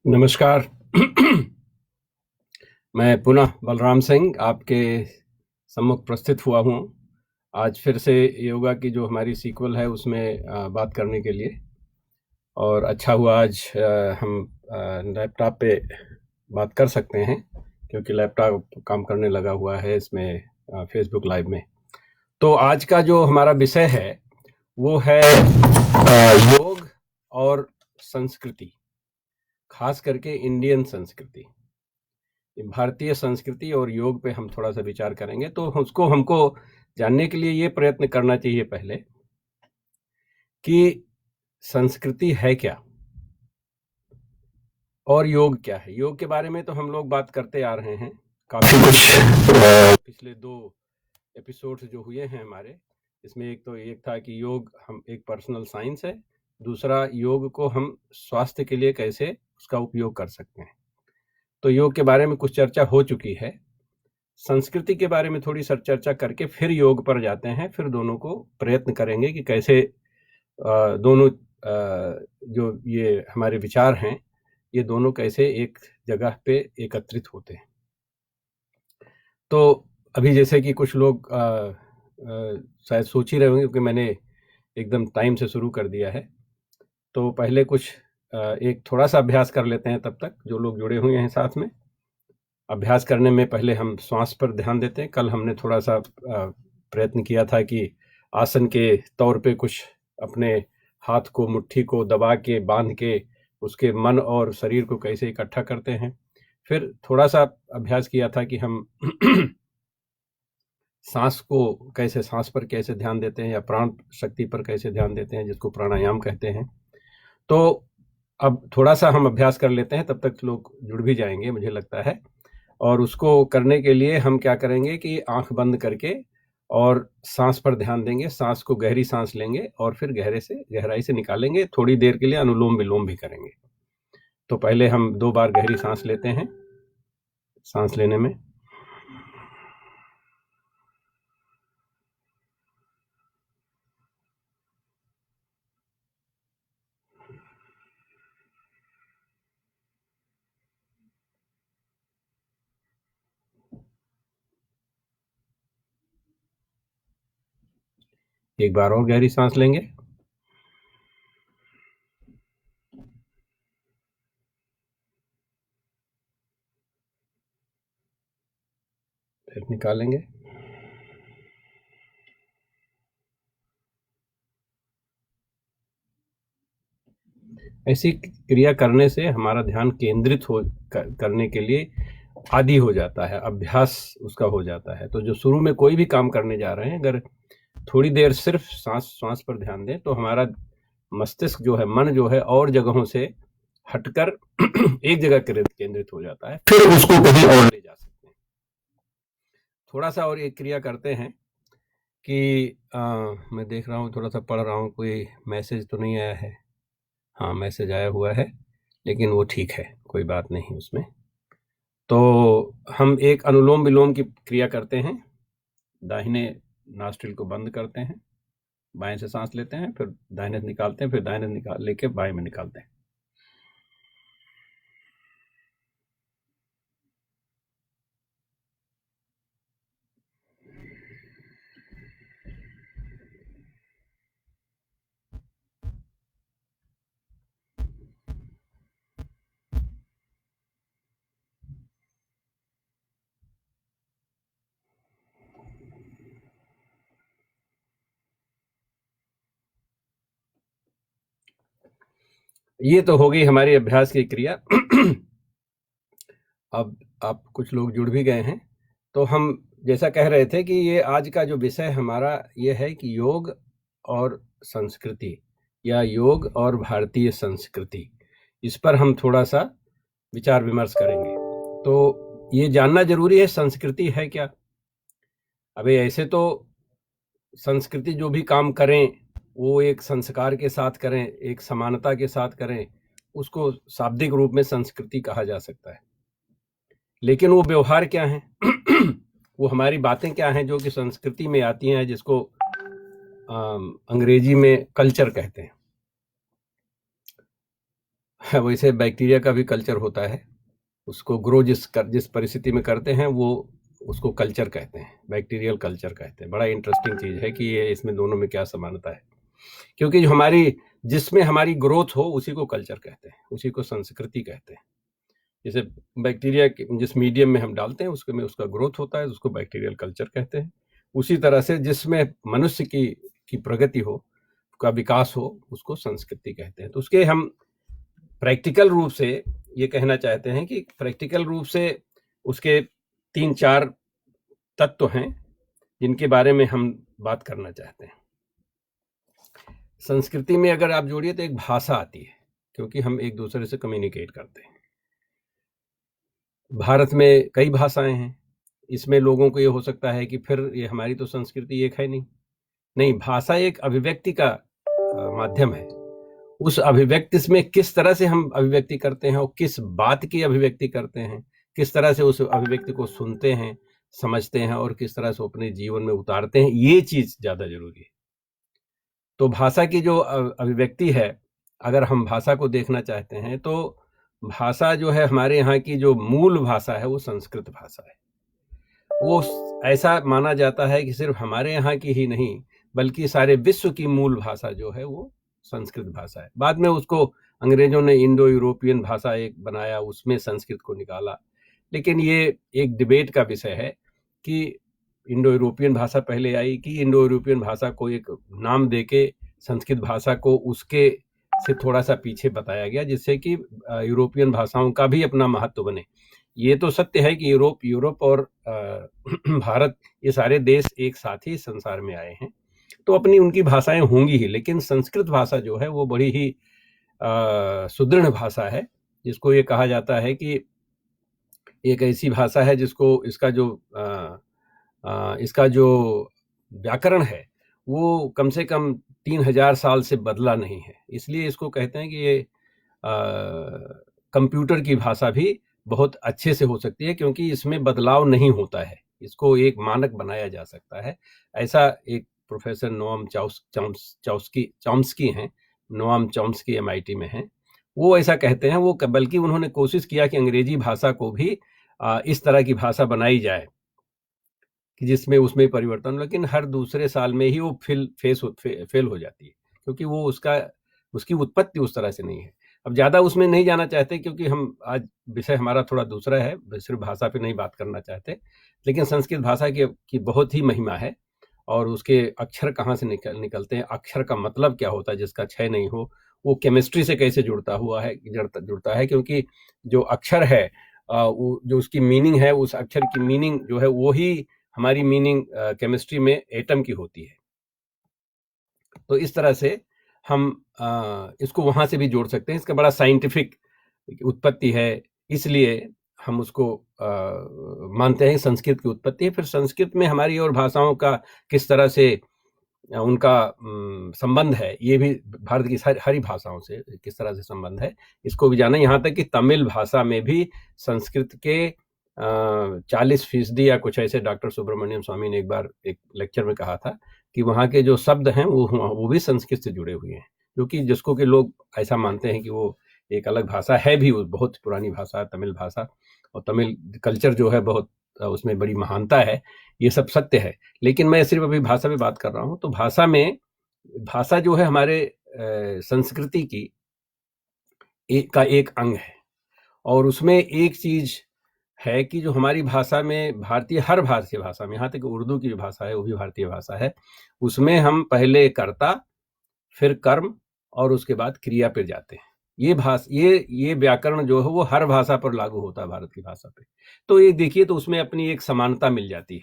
नमस्कार। मैं पुनः बलराम सिंह आपके सम्मुख प्रस्थित हुआ हूँ। आज फिर से योगा की जो हमारी सीक्वल है उसमें बात करने के लिए, और अच्छा हुआ आज हम लैपटॉप पे बात कर सकते हैं क्योंकि लैपटॉप काम करने लगा हुआ है इसमें फेसबुक लाइव में। तो आज का जो हमारा विषय है वो है योग और संस्कृति, खास करके इंडियन संस्कृति, भारतीय संस्कृति और योग पे हम थोड़ा सा विचार करेंगे। तो उसको हमको जानने के लिए ये प्रयत्न करना चाहिए पहले कि संस्कृति है क्या और योग क्या है। योग के बारे में तो हम लोग बात करते आ रहे हैं काफी कुछ, पिछले 2 एपिसोड्स जो हुए हैं हमारे, इसमें एक था कि योग हम एक पर्सनल साइंस है, दूसरा योग को हम स्वास्थ्य के लिए कैसे उसका उपयोग कर सकते हैं। तो योग के बारे में कुछ चर्चा हो चुकी है। संस्कृति के बारे में थोड़ी सर चर्चा करके फिर योग पर जाते हैं, फिर दोनों को प्रयत्न करेंगे कि कैसे दोनों जो ये हमारे विचार हैं ये दोनों कैसे एक जगह पे एकत्रित होते हैं। तो अभी जैसे कि कुछ लोग शायद सोच ही रहे होंगे क्योंकि मैंने एकदम टाइम से शुरू कर दिया है, तो पहले कुछ एक थोड़ा सा अभ्यास कर लेते हैं। तब तक जो लोग जुड़े हुए हैं साथ में, अभ्यास करने में पहले हम श्वास पर ध्यान देते हैं। कल हमने थोड़ा सा प्रयत्न किया था कि आसन के तौर पे कुछ अपने हाथ को, मुट्ठी को दबा के, बांध के उसके मन और शरीर को कैसे इकट्ठा करते हैं। फिर थोड़ा सा अभ्यास किया था कि हम सांस को कैसे, सांस पर कैसे ध्यान देते हैं या प्राण शक्ति पर कैसे ध्यान देते हैं, जिसको प्राणायाम कहते हैं। तो अब थोड़ा सा हम अभ्यास कर लेते हैं, तब तक लोग जुड़ भी जाएंगे मुझे लगता है। और उसको करने के लिए हम क्या करेंगे कि आंख बंद करके और सांस पर ध्यान देंगे। सांस को गहरी सांस लेंगे और फिर गहराई से निकालेंगे। थोड़ी देर के लिए अनुलोम विलोम भी करेंगे। तो पहले हम 2 बार गहरी सांस लेते हैं। सांस लेने में एक बार और गहरी सांस लेंगे, फिर निकालेंगे। ऐसी क्रिया करने से हमारा ध्यान केंद्रित करने के लिए आदी हो जाता है, अभ्यास उसका हो जाता है। तो जो शुरू में कोई भी काम करने जा रहे हैं, अगर थोड़ी देर सिर्फ सांस पर ध्यान दें तो हमारा मस्तिष्क जो है, मन जो है, और जगहों से हटकर एक जगह केंद्रित हो जाता है, फिर उसको कहीं और ले जा सकते हैं। थोड़ा सा और एक क्रिया करते हैं कि मैं देख रहा हूँ, थोड़ा सा पढ़ रहा हूँ, कोई मैसेज तो नहीं आया है। हाँ, मैसेज आया हुआ है, लेकिन वो ठीक है, कोई बात नहीं उसमें। तो हम एक अनुलोम विलोम की क्रिया करते हैं। दाहिने नॉस्ट्रिल को बंद करते हैं, बाएं से सांस लेते हैं, फिर दाहिने से निकालते हैं, फिर दाहिने से निकाल लेके बाएं में निकालते हैं। ये तो हो गई हमारी अभ्यास की क्रिया। अब आप कुछ लोग जुड़ भी गए हैं, तो हम जैसा कह रहे थे कि ये आज का जो विषय हमारा ये है कि योग और संस्कृति, या योग और भारतीय संस्कृति, इस पर हम थोड़ा सा विचार विमर्श करेंगे। तो ये जानना जरूरी है, संस्कृति है क्या। अबे ऐसे तो संस्कृति जो भी काम करें वो एक संस्कार के साथ करें, एक समानता के साथ करें, उसको शाब्दिक रूप में संस्कृति कहा जा सकता है। लेकिन वो व्यवहार क्या है वो हमारी बातें क्या हैं जो कि संस्कृति में आती हैं, जिसको अंग्रेजी में कल्चर कहते हैं। वैसे बैक्टीरिया का भी कल्चर होता है। उसको ग्रो जिस परिस्थिति में करते हैं वो उसको कल्चर कहते हैं, बैक्टीरियल कल्चर कहते हैं। बड़ा इंटरेस्टिंग चीज़ है कि ये इसमें दोनों में क्या समानता है, क्योंकि जो जिसमें हमारी ग्रोथ हो उसी को कल्चर कहते हैं, उसी को संस्कृति कहते हैं। जैसे बैक्टीरिया जिस मीडियम में हम डालते हैं उसके में उसका ग्रोथ होता है, उसको बैक्टीरियल कल्चर कहते हैं। उसी तरह से जिसमें मनुष्य की प्रगति हो, का विकास हो, उसको संस्कृति कहते हैं। तो उसके हम प्रैक्टिकल रूप से ये कहना चाहते हैं कि प्रैक्टिकल रूप से उसके 3-4 तत्व हैं जिनके बारे में हम बात करना चाहते हैं। संस्कृति में अगर आप जोड़िए तो एक भाषा आती है, क्योंकि हम एक दूसरे से कम्युनिकेट करते हैं। भारत में कई भाषाएं हैं। इसमें लोगों को ये हो सकता है कि फिर ये हमारी तो संस्कृति एक है नहीं, भाषा एक अभिव्यक्ति का माध्यम है। उस अभिव्यक्ति में किस तरह से हम अभिव्यक्ति करते हैं और किस बात की अभिव्यक्ति करते हैं, किस तरह से उस अभिव्यक्ति को सुनते हैं, समझते हैं और किस तरह से अपने जीवन में उतारते हैं, ये चीज ज्यादा जरूरी है। तो भाषा की जो अभिव्यक्ति है, अगर हम भाषा को देखना चाहते हैं तो भाषा जो है हमारे यहाँ की जो मूल भाषा है वो संस्कृत भाषा है। वो ऐसा माना जाता है कि सिर्फ हमारे यहाँ की ही नहीं बल्कि सारे विश्व की मूल भाषा जो है वो संस्कृत भाषा है। बाद में उसको अंग्रेजों ने इंडो यूरोपियन भाषा एक बनाया, उसमें संस्कृत को निकाला। लेकिन ये एक डिबेट का विषय है कि इंडो यूरोपियन भाषा पहले आई कि इंडो यूरोपियन भाषा को एक नाम देके संस्कृत भाषा को उसके से थोड़ा सा पीछे बताया गया, जिससे कि यूरोपियन भाषाओं का भी अपना महत्व बने। ये तो सत्य है कि यूरोप और भारत, ये सारे देश एक साथ ही संसार में आए हैं, तो अपनी उनकी भाषाएं होंगी ही। लेकिन संस्कृत भाषा जो है वो बड़ी ही सुदृढ़ भाषा है, जिसको ये कहा जाता है कि एक ऐसी भाषा है जिसको इसका जो व्याकरण है वो कम से कम 3000 साल से बदला नहीं है। इसलिए इसको कहते हैं कि ये कंप्यूटर की भाषा भी बहुत अच्छे से हो सकती है, क्योंकि इसमें बदलाव नहीं होता है, इसको एक मानक बनाया जा सकता है। ऐसा एक प्रोफेसर नोआम चॉम्स्की हैं, नोआम चॉम्स्की MIT में हैं, वो ऐसा कहते हैं। वो बल्कि उन्होंने कोशिश किया कि अंग्रेजी भाषा को भी इस तरह की भाषा बनाई जाए कि जिसमें उसमें परिवर्तन, लेकिन हर दूसरे साल में ही वो फेल हो जाती है, क्योंकि वो उसकी उत्पत्ति उस तरह से नहीं है। अब ज़्यादा उसमें नहीं जाना चाहते, क्योंकि हम आज विषय हमारा थोड़ा दूसरा है, सिर्फ भाषा पे नहीं बात करना चाहते। लेकिन संस्कृत भाषा की बहुत ही महिमा है, और उसके अक्षर कहाँ से निकलते हैं, अक्षर का मतलब क्या होता है जिसका क्षय नहीं हो, वो केमिस्ट्री से कैसे जुड़ता है, क्योंकि जो अक्षर है वो जो उसकी मीनिंग है, उस अक्षर की मीनिंग जो है वो ही हमारी मीनिंग केमिस्ट्री में एटम की होती है। तो इस तरह से हम इसको वहां से भी जोड़ सकते हैं। इसका बड़ा साइंटिफिक उत्पत्ति है, इसलिए हम उसको मानते हैं संस्कृत की उत्पत्ति है। फिर संस्कृत में हमारी और भाषाओं का किस तरह से उनका संबंध है, ये भी भारत की सारी भाषाओं से किस तरह से संबंध है, इसको भी जाना। यहाँ तक कि तमिल भाषा में भी संस्कृत के 40% या कुछ ऐसे, डॉक्टर सुब्रमण्यम स्वामी ने एक बार एक लेक्चर में कहा था कि वहाँ के जो शब्द हैं वो भी संस्कृत से जुड़े हुए हैं, क्योंकि जिसको कि लोग ऐसा मानते हैं कि वो एक अलग भाषा है, भी वो बहुत पुरानी भाषा है तमिल भाषा, और तमिल कल्चर जो है बहुत उसमें बड़ी महानता है। ये सब सत्य है, लेकिन मैं सिर्फ अभी भाषा पे बात कर रहा हूँ। तो भाषा जो है हमारे संस्कृति की का एक अंग है, और उसमें एक चीज है कि जो हमारी भाषा में हर भारतीय भाषा में, यहाँ तक उर्दू की जो भाषा है वो भी भारतीय भाषा है, उसमें हम पहले कर्ता, फिर कर्म और उसके बाद क्रिया पे जाते हैं। ये व्याकरण जो है वो हर भाषा पर लागू होता है, भारत की भाषा पे। तो ये देखिए, तो उसमें अपनी एक समानता मिल जाती है।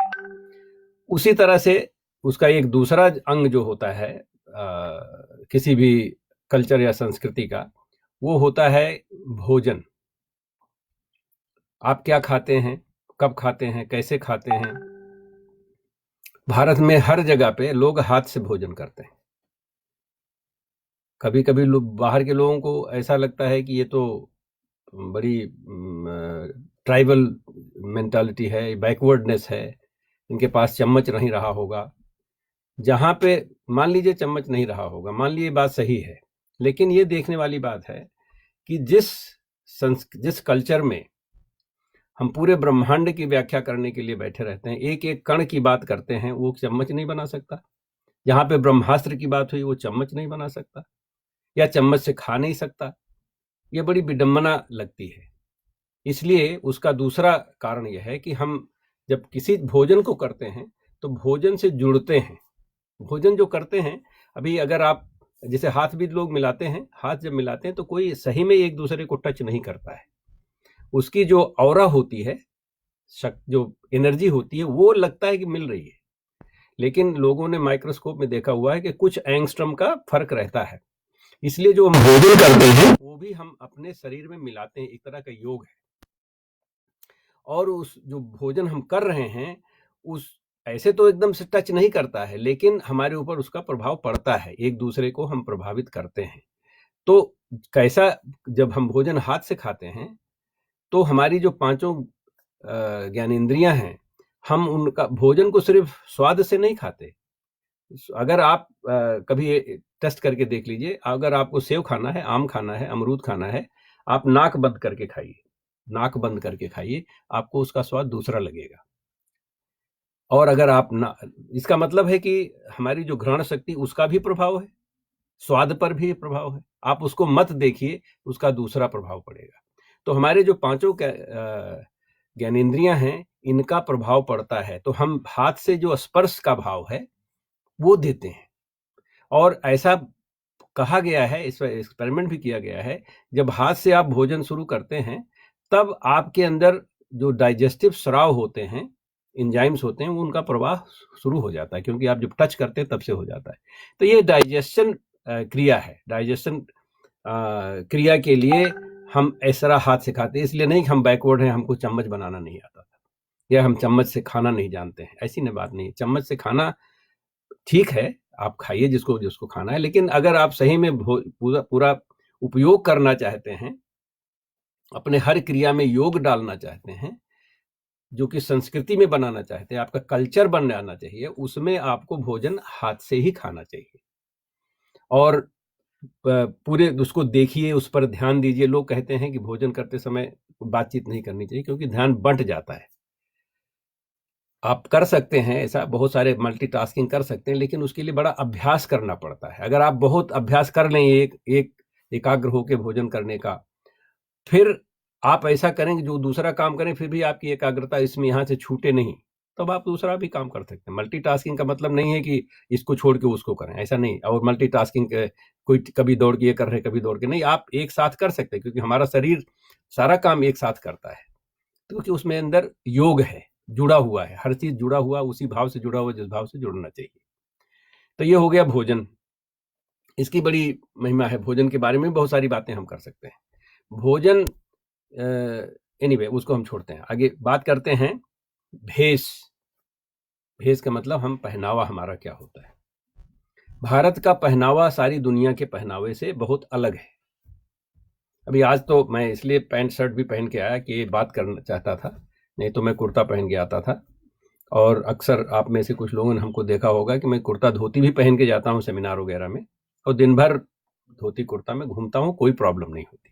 उसी तरह से उसका एक दूसरा अंग जो होता है किसी भी कल्चर या संस्कृति का, वो होता है भोजन। आप क्या खाते हैं, कब खाते हैं, कैसे खाते हैं। भारत में हर जगह पे लोग हाथ से भोजन करते हैं। कभी कभी बाहर के लोगों को ऐसा लगता है कि ये तो बड़ी ट्राइबल मेंटालिटी है, बैकवर्डनेस है, इनके पास चम्मच नहीं रहा होगा। जहाँ पे मान लीजिए चम्मच नहीं रहा होगा, मान लीजिए बात सही है, लेकिन ये देखने वाली बात है कि जिस कल्चर में हम पूरे ब्रह्मांड की व्याख्या करने के लिए बैठे रहते हैं, एक एक कण की बात करते हैं, वो चम्मच नहीं बना सकता। जहां पे ब्रह्मास्त्र की बात हुई वो चम्मच नहीं बना सकता या चम्मच से खा नहीं सकता। ये बड़ी विडंबना लगती है। इसलिए उसका दूसरा कारण यह है कि हम जब किसी भोजन को करते हैं तो भोजन से जुड़ते हैं। भोजन जो करते हैं, अभी अगर आप जैसे हाथ भी लोग मिलाते हैं, हाथ जब मिलाते हैं तो कोई सही में एक दूसरे को टच नहीं करता है। उसकी जो ऑरा होती है, जो एनर्जी होती है, वो लगता है कि मिल रही है, लेकिन लोगों ने माइक्रोस्कोप में देखा हुआ है कि कुछ एंगस्ट्रम का फर्क रहता है। इसलिए जो हम भोजन करते हैं वो भी हम अपने शरीर में मिलाते हैं, एक तरह का योग है। और उस जो भोजन हम कर रहे हैं उस ऐसे तो एकदम से टच नहीं करता है, लेकिन हमारे ऊपर उसका प्रभाव पड़ता है, एक दूसरे को हम प्रभावित करते हैं। तो कैसा, जब हम भोजन हाथ से खाते हैं तो हमारी जो पांचों ज्ञानेंद्रियां हैं, हम उनका भोजन को सिर्फ स्वाद से नहीं खाते। अगर आप कभी टेस्ट करके देख लीजिए, अगर आपको सेव खाना है, आम खाना है, अमरूद खाना है, आप नाक बंद करके खाइए, नाक बंद करके खाइए, आपको उसका स्वाद दूसरा लगेगा। और अगर आप इसका मतलब है कि हमारी जो घ्राण शक्ति, उसका भी प्रभाव है, स्वाद पर भी प्रभाव है। आप उसको मत देखिए, उसका दूसरा प्रभाव पड़ेगा। तो हमारे जो पांचों ज्ञानेंद्रियां हैं, इनका प्रभाव पड़ता है। तो हम हाथ से जो स्पर्श का भाव है वो देते हैं। और ऐसा कहा गया है, इस एक्सपेरिमेंट भी किया गया है, जब हाथ से आप भोजन शुरू करते हैं तब आपके अंदर जो डाइजेस्टिव स्राव होते हैं, एंजाइम्स होते हैं, वो उनका प्रवाह शुरू हो जाता है, क्योंकि आप जब टच करते हैं तब से हो जाता है। तो ये डाइजेशन क्रिया है। डाइजेशन क्रिया के लिए हम ऐसा हाथ से खाते हैं। इसलिए नहीं कि हम बैकवर्ड हैं, हमको चम्मच बनाना नहीं आता था या हम चम्मच से खाना नहीं जानते हैं, ऐसी न बात नहीं है। चम्मच से खाना ठीक है, आप खाइए जिसको खाना है, लेकिन अगर आप सही में पूरा उपयोग करना चाहते हैं, अपने हर क्रिया में योग डालना चाहते हैं, जो कि संस्कृति में बनाना चाहते हैं, आपका कल्चर बनाना चाहिए, उसमें आपको भोजन हाथ से ही खाना चाहिए। और पूरे उसको देखिए, उस पर ध्यान दीजिए। लोग कहते हैं कि भोजन करते समय बातचीत नहीं करनी चाहिए क्योंकि ध्यान बंट जाता है। आप कर सकते हैं ऐसा, बहुत सारे मल्टीटास्किंग कर सकते हैं, लेकिन उसके लिए बड़ा अभ्यास करना पड़ता है। अगर आप बहुत अभ्यास कर लें एक एकाग्र होकर भोजन करने का, फिर आप ऐसा करें कि जो दूसरा काम करें फिर भी आपकी एकाग्रता इसमें यहाँ से छूटे नहीं, तब आप दूसरा भी काम कर सकते हैं। मल्टीटास्किंग का मतलब नहीं है कि इसको छोड़ के उसको करें, ऐसा नहीं। और मल्टीटास्किंग कोई कभी दौड़ के ये कर रहे, कभी दौड़ के नहीं, आप एक साथ कर सकते हैं, क्योंकि हमारा शरीर सारा काम एक साथ करता है, क्योंकि उसमें अंदर योग है, जुड़ा हुआ है, हर चीज जुड़ा हुआ, उसी भाव से जुड़ा हुआ जिस भाव से जुड़ना चाहिए। तो ये हो गया भोजन, इसकी बड़ी महिमा है। भोजन के बारे में बहुत सारी बातें हम कर सकते हैं। भोजन एनीवे उसको हम छोड़ते हैं, आगे बात करते हैं भेष। भेष का मतलब हम पहनावा हमारा क्या होता है। भारत का पहनावा सारी दुनिया के पहनावे से बहुत अलग है। अभी आज तो मैं इसलिए पैंट शर्ट भी पहन के आया कि बात करना चाहता था, नहीं तो मैं कुर्ता पहन के आता था। और अक्सर आप में से कुछ लोगों ने हमको देखा होगा कि मैं कुर्ता धोती भी पहन के जाता हूँ सेमिनार वगैरह में, और दिन भर धोती कुर्ता में घूमता हूँ, कोई प्रॉब्लम नहीं होती।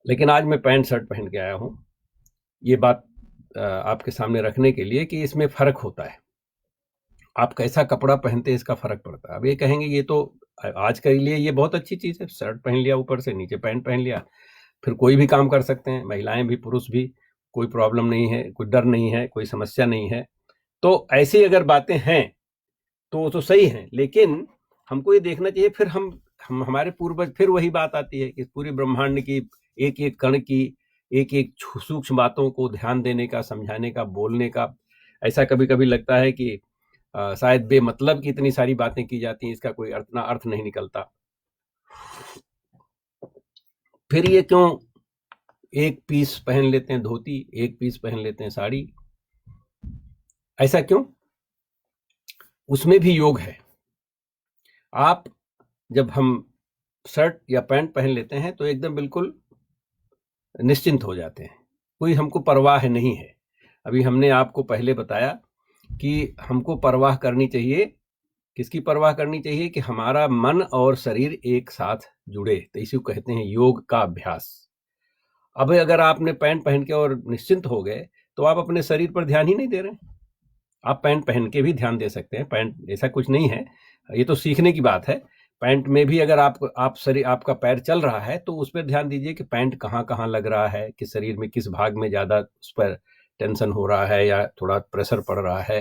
लेकिन आज मैं पैंट शर्ट पहन के आया हूँ, ये बात आपके सामने रखने के लिए कि इसमें फर्क होता है। आप कैसा कपड़ा पहनते हैं इसका फर्क पड़ता है। अब ये कहेंगे ये तो आज के लिए ये बहुत अच्छी चीज है, शर्ट पहन लिया, ऊपर से नीचे पैंट पहन लिया, फिर कोई भी काम कर सकते हैं, महिलाएं भी पुरुष भी, कोई प्रॉब्लम नहीं है, कोई डर नहीं है, कोई समस्या नहीं है। तो ऐसी अगर बातें हैं तो सही है, लेकिन हमको ये देखना चाहिए फिर हम हमारे पूर्वज, फिर वही बात आती है कि पूरे ब्रह्मांड की एक एक कण की एक एक सूक्ष्म बातों को ध्यान देने का, समझाने का, बोलने का। ऐसा कभी कभी लगता है कि शायद बेमतलब की इतनी सारी बातें की जाती हैं, इसका कोई अर्थ नहीं निकलता। फिर ये क्यों एक पीस पहन लेते हैं धोती, एक पीस पहन लेते हैं साड़ी, ऐसा क्यों? उसमें भी योग है। आप जब हम शर्ट या पैंट पहन लेते हैं तो एकदम बिल्कुल निश्चिंत हो जाते हैं, कोई हमको परवाह नहीं है। अभी हमने आपको पहले बताया कि हमको परवाह करनी चाहिए किसकी परवाह करनी चाहिए? कि हमारा मन और शरीर एक साथ जुड़े, तो इसी को कहते हैं योग का अभ्यास। अब अगर आपने पैंट पहन के और निश्चिंत हो गए, तो आप अपने शरीर पर ध्यान ही नहीं दे रहे हैं। आप पैंट पहन के भी ध्यान दे सकते हैं, पैंट ऐसा कुछ नहीं है, ये तो सीखने की बात है। पैंट में भी अगर आप शरीर, आपका पैर चल रहा है तो उस पर ध्यान दीजिए कि पैंट कहाँ लग रहा है, कि शरीर में किस भाग में ज़्यादा उस पर टेंशन हो रहा है या थोड़ा प्रेशर पड़ रहा है,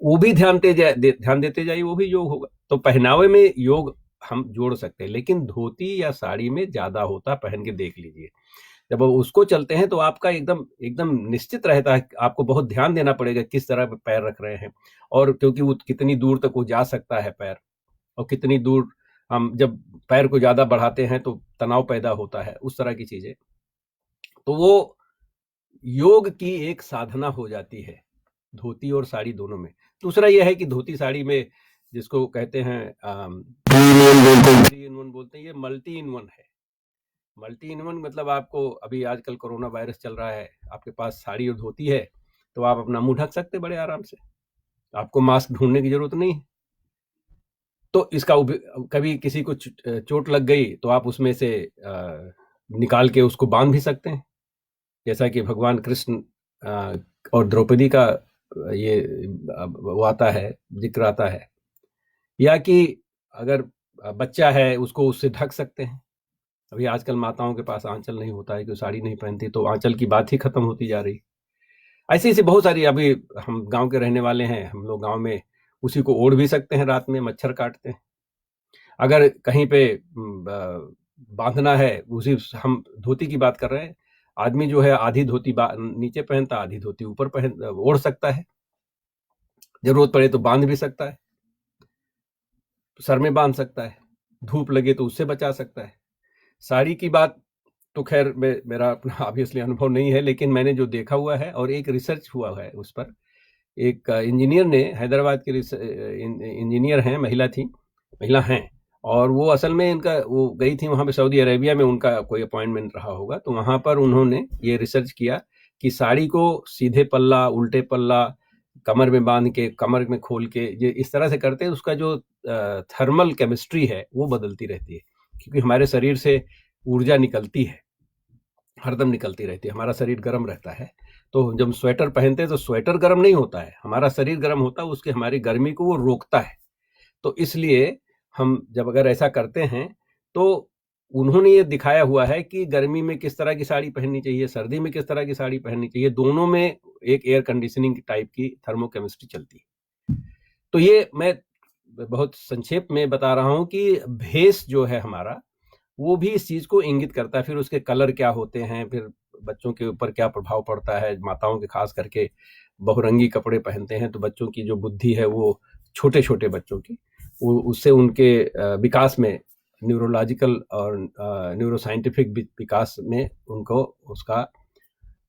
वो भी ध्यान देते जाइए, वो भी योग होगा। तो पहनावे में योग हम जोड़ सकते हैं, लेकिन धोती या साड़ी में ज़्यादा होता, पहन के देख लीजिए। जब उसको चलते हैं तो आपका एकदम एकदम निश्चित रहता है, आपको बहुत ध्यान देना पड़ेगा किस तरह पैर रख रहे हैं, और क्योंकि वो कितनी दूर तक वो जा सकता है पैर, और कितनी दूर हम जब पैर को ज़्यादा बढ़ाते हैं तो तनाव पैदा होता है, उस तरह की चीज़ें। तो वो योग की एक साधना हो जाती है, धोती और साड़ी दोनों में। दूसरा यह है कि धोती साड़ी में, जिसको कहते हैं 3 in 1 बोलते हैं, ये मल्टी इन वन है। मल्टी इन वन मतलब आपको अभी आजकल कोरोना वायरस चल रहा है, आपके पास साड़ी और धोती है तो आप अपना मुंह ढक सकते बड़े आराम से, आपको मास्क ढूंढने की जरूरत नहीं है। तो इसका कभी किसी को चोट लग गई तो आप उसमें से निकाल के उसको बांध भी सकते हैं, जैसा कि भगवान कृष्ण और द्रौपदी का ये वो आता है, जिक्र आता है। या कि अगर बच्चा है उसको उससे ढक सकते हैं। अभी आजकल माताओं के पास आंचल नहीं होता है, कि साड़ी नहीं पहनती, तो आंचल की बात ही खत्म होती जा रही। ऐसी ऐसी बहुत सारी, अभी हम गांव के रहने वाले हैं, हम लोग गांव में उसी को ओढ़ भी सकते हैं, रात में मच्छर काटते हैं। अगर कहीं पे बांधना है, उसी हम धोती की बात कर रहे हैं, आदमी जो है आधी धोती नीचे पहनता, आधी धोती ऊपर पहन ओढ़ सकता है, जरूरत पड़े तो बांध भी सकता है, सर में बांध सकता है, धूप लगे तो उससे बचा सकता है। साड़ी की बात तो खैर मेरा अपना ऑब्वियसली अनुभव नहीं है, लेकिन मैंने जो देखा हुआ है और एक रिसर्च हुआ है उस पर, एक इंजीनियर ने, हैदराबाद के इंजीनियर हैं, महिला हैं, और वो असल में इनका वो गई थी वहाँ पे सऊदी अरेबिया में, उनका कोई अपॉइंटमेंट रहा होगा, तो वहाँ पर उन्होंने ये रिसर्च किया कि साड़ी को सीधे पल्ला, उल्टे पल्ला, कमर में बांध के, कमर में खोल के, ये इस तरह से करते हैं, उसका जो थर्मल केमिस्ट्री है वो बदलती रहती है, क्योंकि हमारे शरीर से ऊर्जा निकलती है, हरदम निकलती रहती है, हमारा शरीर गर्म रहता है। तो जब स्वेटर पहनते हैं तो स्वेटर गर्म नहीं होता है, हमारा शरीर गर्म होता है, उसके हमारी गर्मी को वो रोकता है। तो इसलिए हम जब अगर ऐसा करते हैं तो उन्होंने ये दिखाया हुआ है कि गर्मी में किस तरह की साड़ी पहननी चाहिए, सर्दी में किस तरह की साड़ी पहननी चाहिए, दोनों में एक एयर कंडीशनिंग टाइप की थर्मोकेमिस्ट्री चलती है। तो ये मैं बहुत संक्षेप में बता रहा हूं कि भेष जो है हमारा, वो भी इस चीज को इंगित करता है। फिर उसके कलर क्या होते हैं, फिर बच्चों के ऊपर क्या प्रभाव पड़ता है, माताओं के खास करके बहुरंगी कपड़े पहनते हैं तो बच्चों की जो बुद्धि है, वो छोटे छोटे बच्चों की, उससे उनके विकास में, न्यूरोलॉजिकल और न्यूरोसाइंटिफिक विकास में उनको उसका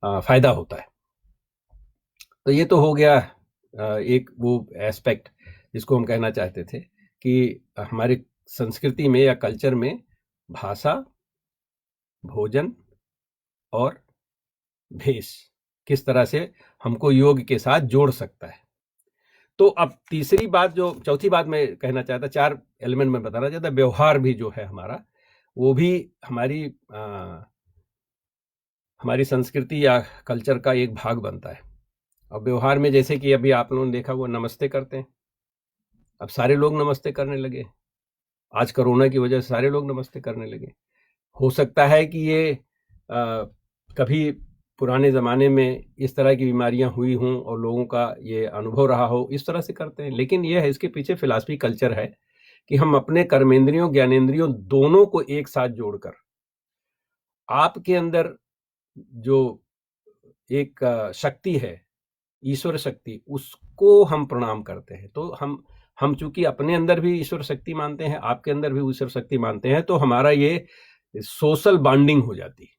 फायदा होता है। तो ये तो हो गया एक वो एस्पेक्ट जिसको हम कहना चाहते थे कि हमारी संस्कृति में या कल्चर में भाषा, भोजन और भेष किस तरह से हमको योग के साथ जोड़ सकता है। तो अब तीसरी बात, जो चौथी बात मैं कहना चाहता, 4 एलिमेंट में बताना चाहता, व्यवहार भी जो है हमारा, वो भी हमारी संस्कृति या कल्चर का एक भाग बनता है। अब व्यवहार में जैसे कि अभी आप लोगों ने देखा, वो नमस्ते करते हैं, अब सारे लोग नमस्ते करने लगे, आज कोरोना की वजह से सारे लोग नमस्ते करने लगे। हो सकता है कि ये कभी पुराने ज़माने में इस तरह की बीमारियां हुई हों और लोगों का ये अनुभव रहा हो, इस तरह से करते हैं, लेकिन यह है, इसके पीछे फिलॉसफी कल्चर है कि हम अपने कर्मेंद्रियों, ज्ञानेंद्रियों दोनों को एक साथ जोड़कर, आपके अंदर जो एक शक्ति है, ईश्वर शक्ति, उसको हम प्रणाम करते हैं। तो हम चूंकि अपने अंदर भी ईश्वर शक्ति मानते हैं, आपके अंदर भी ईश्वर शक्ति मानते हैं, तो हमारा ये सोशल बॉन्डिंग हो जाती है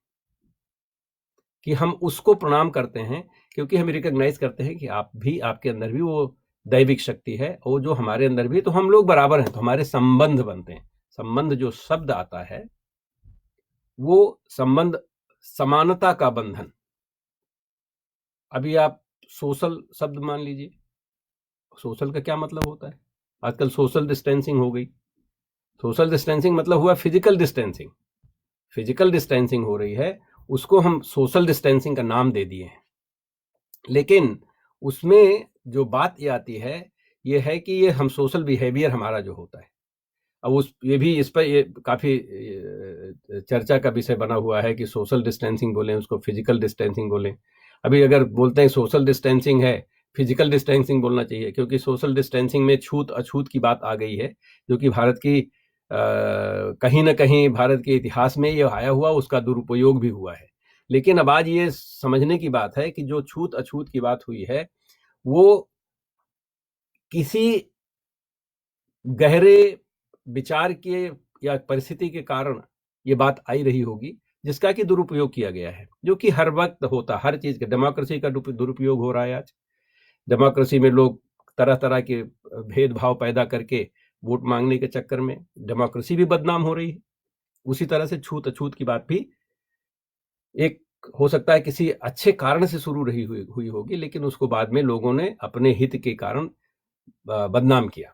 कि हम उसको प्रणाम करते हैं, क्योंकि हम रिकॉग्नाइज करते हैं कि आपके अंदर भी वो दैविक शक्ति है, और जो हमारे अंदर भी, तो हम लोग बराबर हैं, तो हमारे संबंध बनते हैं। संबंध जो शब्द आता है, वो संबंध समानता का बंधन। अभी आप सोशल शब्द मान लीजिए, सोशल का क्या मतलब होता है? आजकल सोशल डिस्टेंसिंग हो गई। सोशल डिस्टेंसिंग मतलब हुआ फिजिकल डिस्टेंसिंग। फिजिकल डिस्टेंसिंग हो रही है, उसको हम सोशल डिस्टेंसिंग का नाम दे दिए हैं। लेकिन उसमें जो बात ये आती है, ये है कि ये हम सोशल बिहेवियर हमारा जो होता है, अब ये भी इस पर ये काफ़ी चर्चा का विषय बना हुआ है कि सोशल डिस्टेंसिंग बोलें, उसको फिजिकल डिस्टेंसिंग बोलें। अभी अगर बोलते हैं सोशल डिस्टेंसिंग है, फिजिकल डिस्टेंसिंग बोलना चाहिए, क्योंकि सोशल डिस्टेंसिंग में छूत अछूत की बात आ गई है, जो कि भारत की कहीं ना कहीं भारत के इतिहास में ये आया हुआ, उसका दुरुपयोग भी हुआ है। लेकिन अब आज ये समझने की बात है कि जो छूत अछूत की बात हुई है, वो किसी गहरे विचार के या परिस्थिति के कारण ये बात आई रही होगी, जिसका कि दुरुपयोग किया गया है, जो कि हर वक्त होता, हर चीज का। डेमोक्रेसी का दुरुपयोग हो रहा है आज। डेमोक्रेसी में लोग तरह तरह के भेदभाव पैदा करके वोट मांगने के चक्कर में डेमोक्रेसी भी बदनाम हो रही है। उसी तरह से छूत अछूत की बात भी एक हो सकता है किसी अच्छे कारण से शुरू हुई होगी, लेकिन उसको बाद में लोगों ने अपने हित के कारण बदनाम किया।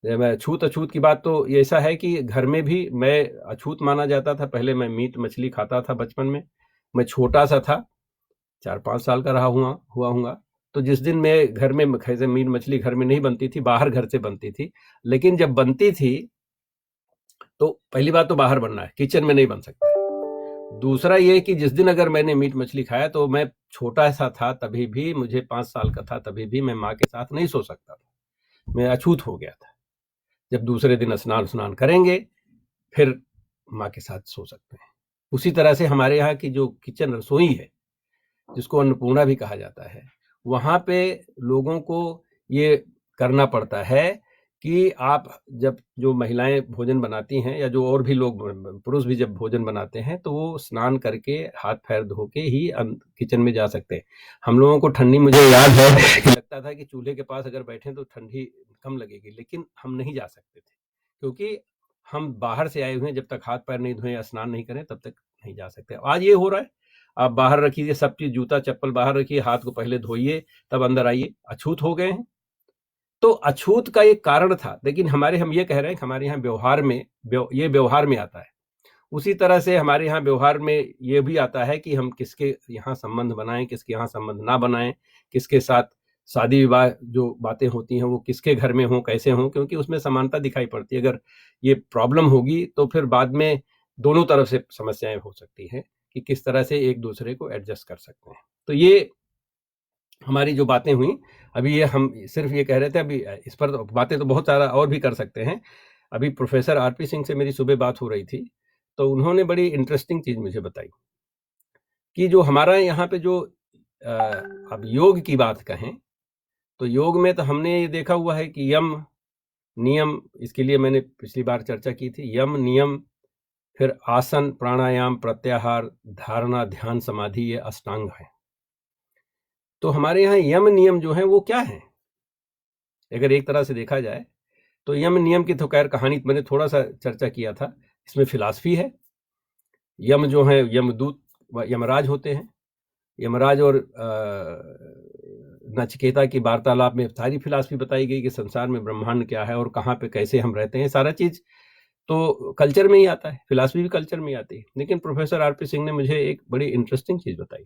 मैं छूत अछूत की बात तो ये ऐसा है कि घर में भी मैं अछूत माना जाता था। पहले मैं मीट मछली खाता था बचपन में। मैं छोटा सा था, 4-5 साल का हुआ हूँगा। तो जिस दिन मैं घर में खैसे मीट मछली घर में नहीं बनती थी, बाहर घर से बनती थी। लेकिन जब बनती थी तो पहली बात तो बाहर बनना है, किचन में नहीं बन सकता है। दूसरा ये कि जिस दिन अगर मैंने मीट मछली खाया तो मैं छोटा सा था, तभी भी मुझे 5 साल का था, तभी भी मैं माँ के साथ नहीं सो सकता था। मैं अछूत हो गया था। जब दूसरे दिन स्नान करेंगे फिर माँ के साथ सो सकते हैं। उसी तरह से हमारे यहाँ की जो किचन रसोई है, जिसको अन्नपूर्णा भी कहा जाता है, वहाँ पे लोगों को ये करना पड़ता है कि आप जब जो महिलाएं भोजन बनाती हैं या जो और भी लोग पुरुष भी जब भोजन बनाते हैं तो वो स्नान करके हाथ पैर धो के ही किचन में जा सकते हैं। हम लोगों को ठंडी, मुझे याद है कि लगता था कि चूल्हे के पास अगर बैठें तो ठंडी कम लगेगी, लेकिन हम नहीं जा सकते थे, क्योंकि हम बाहर से आए हुए हैं। जब तक हाथ पैर नहीं धोए या स्नान नहीं करें तब तक नहीं जा सकते। आज ये हो रहा है, आप बाहर रखिए सब चीज, जूता चप्पल बाहर रखिए, हाथ को पहले धोइए तब अंदर आइए। अछूत हो गए हैं। तो अछूत का एक कारण था, लेकिन हम ये कह रहे हैं कि हमारे यहाँ व्यवहार में ये व्यवहार में आता है। उसी तरह से हमारे यहाँ व्यवहार में ये भी आता है कि हम किसके यहाँ संबंध बनाएं, किसके यहाँ संबंध ना बनाएं, किसके साथ शादी विवाह जो बातें होती हैं वो किसके घर में हो, कैसे हो, क्योंकि उसमें समानता दिखाई पड़ती है। अगर ये प्रॉब्लम होगी तो फिर बाद में दोनों तरफ से समस्याएं हो सकती हैं कि किस तरह से एक दूसरे को एडजस्ट कर सकते हैं। तो ये हमारी जो बातें हुई, अभी ये हम सिर्फ ये कह रहे थे, अभी इस पर बातें तो बहुत सारा और भी कर सकते हैं। अभी प्रोफेसर आरपी सिंह से मेरी सुबह बात हो रही थी, तो उन्होंने बड़ी इंटरेस्टिंग चीज मुझे बताई कि जो हमारा यहाँ पे जो अब योग की बात कहें तो योग में तो हमने ये देखा हुआ है कि यम नियम, इसके लिए मैंने पिछली बार चर्चा की थी, यम नियम, फिर आसन प्राणायाम प्रत्याहार धारणा ध्यान समाधि, ये अष्टांग है। तो हमारे यहाँ यम नियम जो है वो क्या है, अगर एक तरह से देखा जाए तो यम नियम की तो खैर कहानी मैंने थोड़ा सा चर्चा किया था। इसमें फिलॉसफी है। यम जो है यमदूत यमराज होते हैं। यमराज और नचिकेता की वार्तालाप में सारी फिलॉसफी बताई गई कि संसार में ब्रह्मांड क्या है और कहाँ पे कैसे हम रहते हैं। सारा चीज तो कल्चर में ही आता है, फिलॉसफी भी कल्चर में ही आती है। लेकिन प्रोफेसर आरपी सिंह ने मुझे एक बड़ी इंटरेस्टिंग चीज बताई।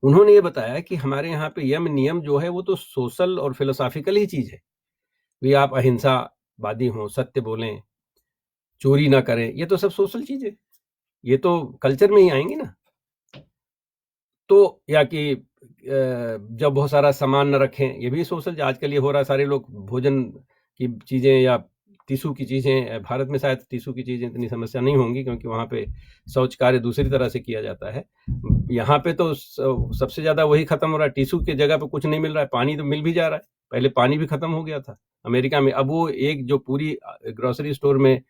उन्होंने ये बताया कि हमारे यहाँ पे यम नियम जो है वो तो सोशल और फिलोसॉफिकल ही चीज है। भी आप अहिंसावादी हों, सत्य बोलें, चोरी ना करें, ये तो सब सोशल चीज है, ये तो कल्चर में ही आएंगी ना। तो या कि जब बहुत सारा सामान न रखें, ये भी सोशल। आजकल ये हो रहा है, सारे लोग भोजन की चीजें या टिश्यू की चीजें, भारत में शायद टिश्यू की चीजें इतनी समस्या नहीं होंगी क्योंकि वहाँ पे शौच कार्य दूसरी तरह से किया जाता है। यहाँ पे तो सबसे ज्यादा वही खत्म हो रहा है, टिश्यू की जगह पे कुछ नहीं मिल रहा है, पानी तो मिल भी जा रहा है। पहले पानी भी खत्म हो गया था अमेरिका में। अब वो एक जो पूरी ग्रोसरी स्टोर में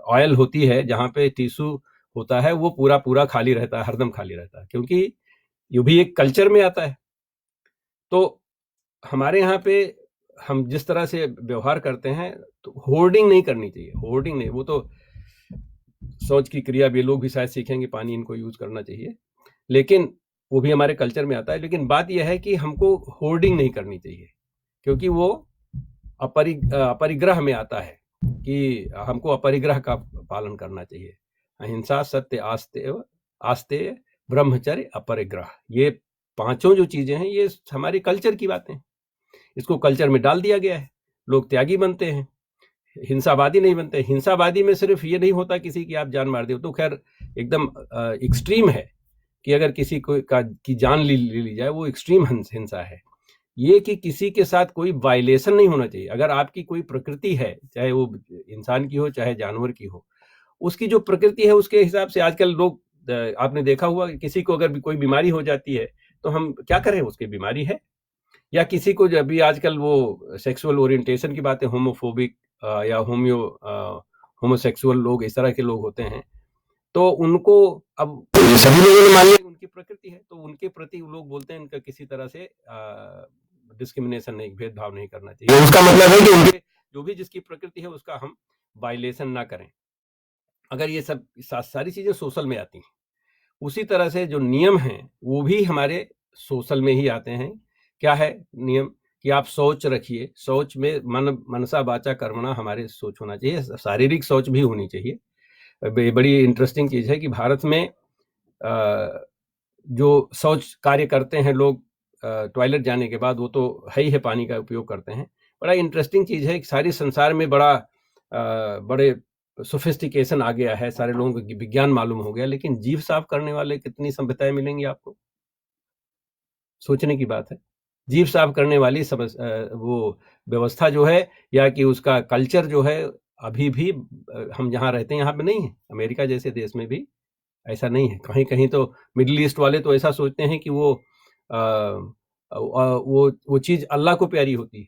ऑयल होती है जहाँ पे टिश्यू होता है, वो पूरा पूरा खाली रहता है, हरदम खाली रहता है, क्योंकि ये भी एक कल्चर में आता है। तो हमारे यहाँ पे हम जिस तरह से व्यवहार करते हैं तो होर्डिंग नहीं करनी चाहिए। होर्डिंग नहीं, वो तो सोच की क्रिया भी लोग भी शायद सीखेंगे, पानी इनको यूज करना चाहिए, लेकिन वो भी हमारे कल्चर में आता है। लेकिन बात यह है कि हमको होर्डिंग नहीं करनी चाहिए, क्योंकि वो अपरिग्रह में आता है कि हमको अपरिग्रह का पालन करना चाहिए। अहिंसा, सत्य, आस्तेय, ब्रह्मचर्य, अपरिग्रह, ये पांचों जो चीजें हैं ये हमारे कल्चर की बातें हैं। इसको कल्चर में डाल दिया गया है। लोग त्यागी बनते हैं, हिंसावादी नहीं बनते। हिंसावादी में सिर्फ ये नहीं होता किसी की आप जान मार दो, तो खैर एकदम एक्सट्रीम है कि अगर किसी को की जान ली जाए, वो एक्सट्रीम हिंसा है। ये कि किसी के साथ कोई वायलेशन नहीं होना चाहिए। अगर आपकी कोई प्रकृति है, चाहे वो इंसान की हो चाहे जानवर की हो, उसकी जो प्रकृति है उसके हिसाब से आजकल लोग, आपने देखा हुआ कि किसी को अगर भी कोई बीमारी हो जाती है तो हम क्या करें, उसकी बीमारी है। या किसी को जब भी आजकल वो सेक्सुअल ओरिएंटेशन की बातें, होमोफोबिक या होमोसेक्सुअल लोग, इस तरह के लोग होते हैं, तो उनको अब सभी लोगों ने मान लिया उनकी प्रकृति है, तो उनके प्रति लोग बोलते हैं इनका किसी तरह से डिस्क्रिमिनेशन नहीं, भेदभाव नहीं करना चाहिए। उसका मतलब है कि उनके जो भी जिसकी प्रकृति है उसका हम वायलेशन ना करें। अगर ये सब सारी चीजें सोशल में आती हैं, उसी तरह से जो नियम हैं वो भी हमारे सोशल में ही आते हैं। क्या है नियम कि आप शौच रखिए। शौच में मनसा वाचा कर्मणा हमारे सोच होना चाहिए, शारीरिक शौच भी होनी चाहिए। बड़ी इंटरेस्टिंग चीज है कि भारत में जो शौच कार्य करते हैं लोग टॉयलेट जाने के बाद, वो तो है ही है, पानी का उपयोग करते हैं। बड़ा इंटरेस्टिंग चीज है कि सारी संसार में बड़े सोफिस्टिकेशन आ गया है, सारे लोगों को विज्ञान मालूम हो गया, लेकिन जीभ साफ करने वाले कितनी सभ्यताएं मिलेंगी आपको, सोचने की बात है। जीभ साफ करने वाली वो व्यवस्था जो है, या कि उसका कल्चर जो है, अभी भी हम जहाँ रहते हैं यहाँ पे नहीं है। अमेरिका जैसे देश में भी ऐसा नहीं है। कहीं कहीं तो मिडिल ईस्ट वाले तो ऐसा सोचते हैं कि वो चीज अल्लाह को प्यारी होती है,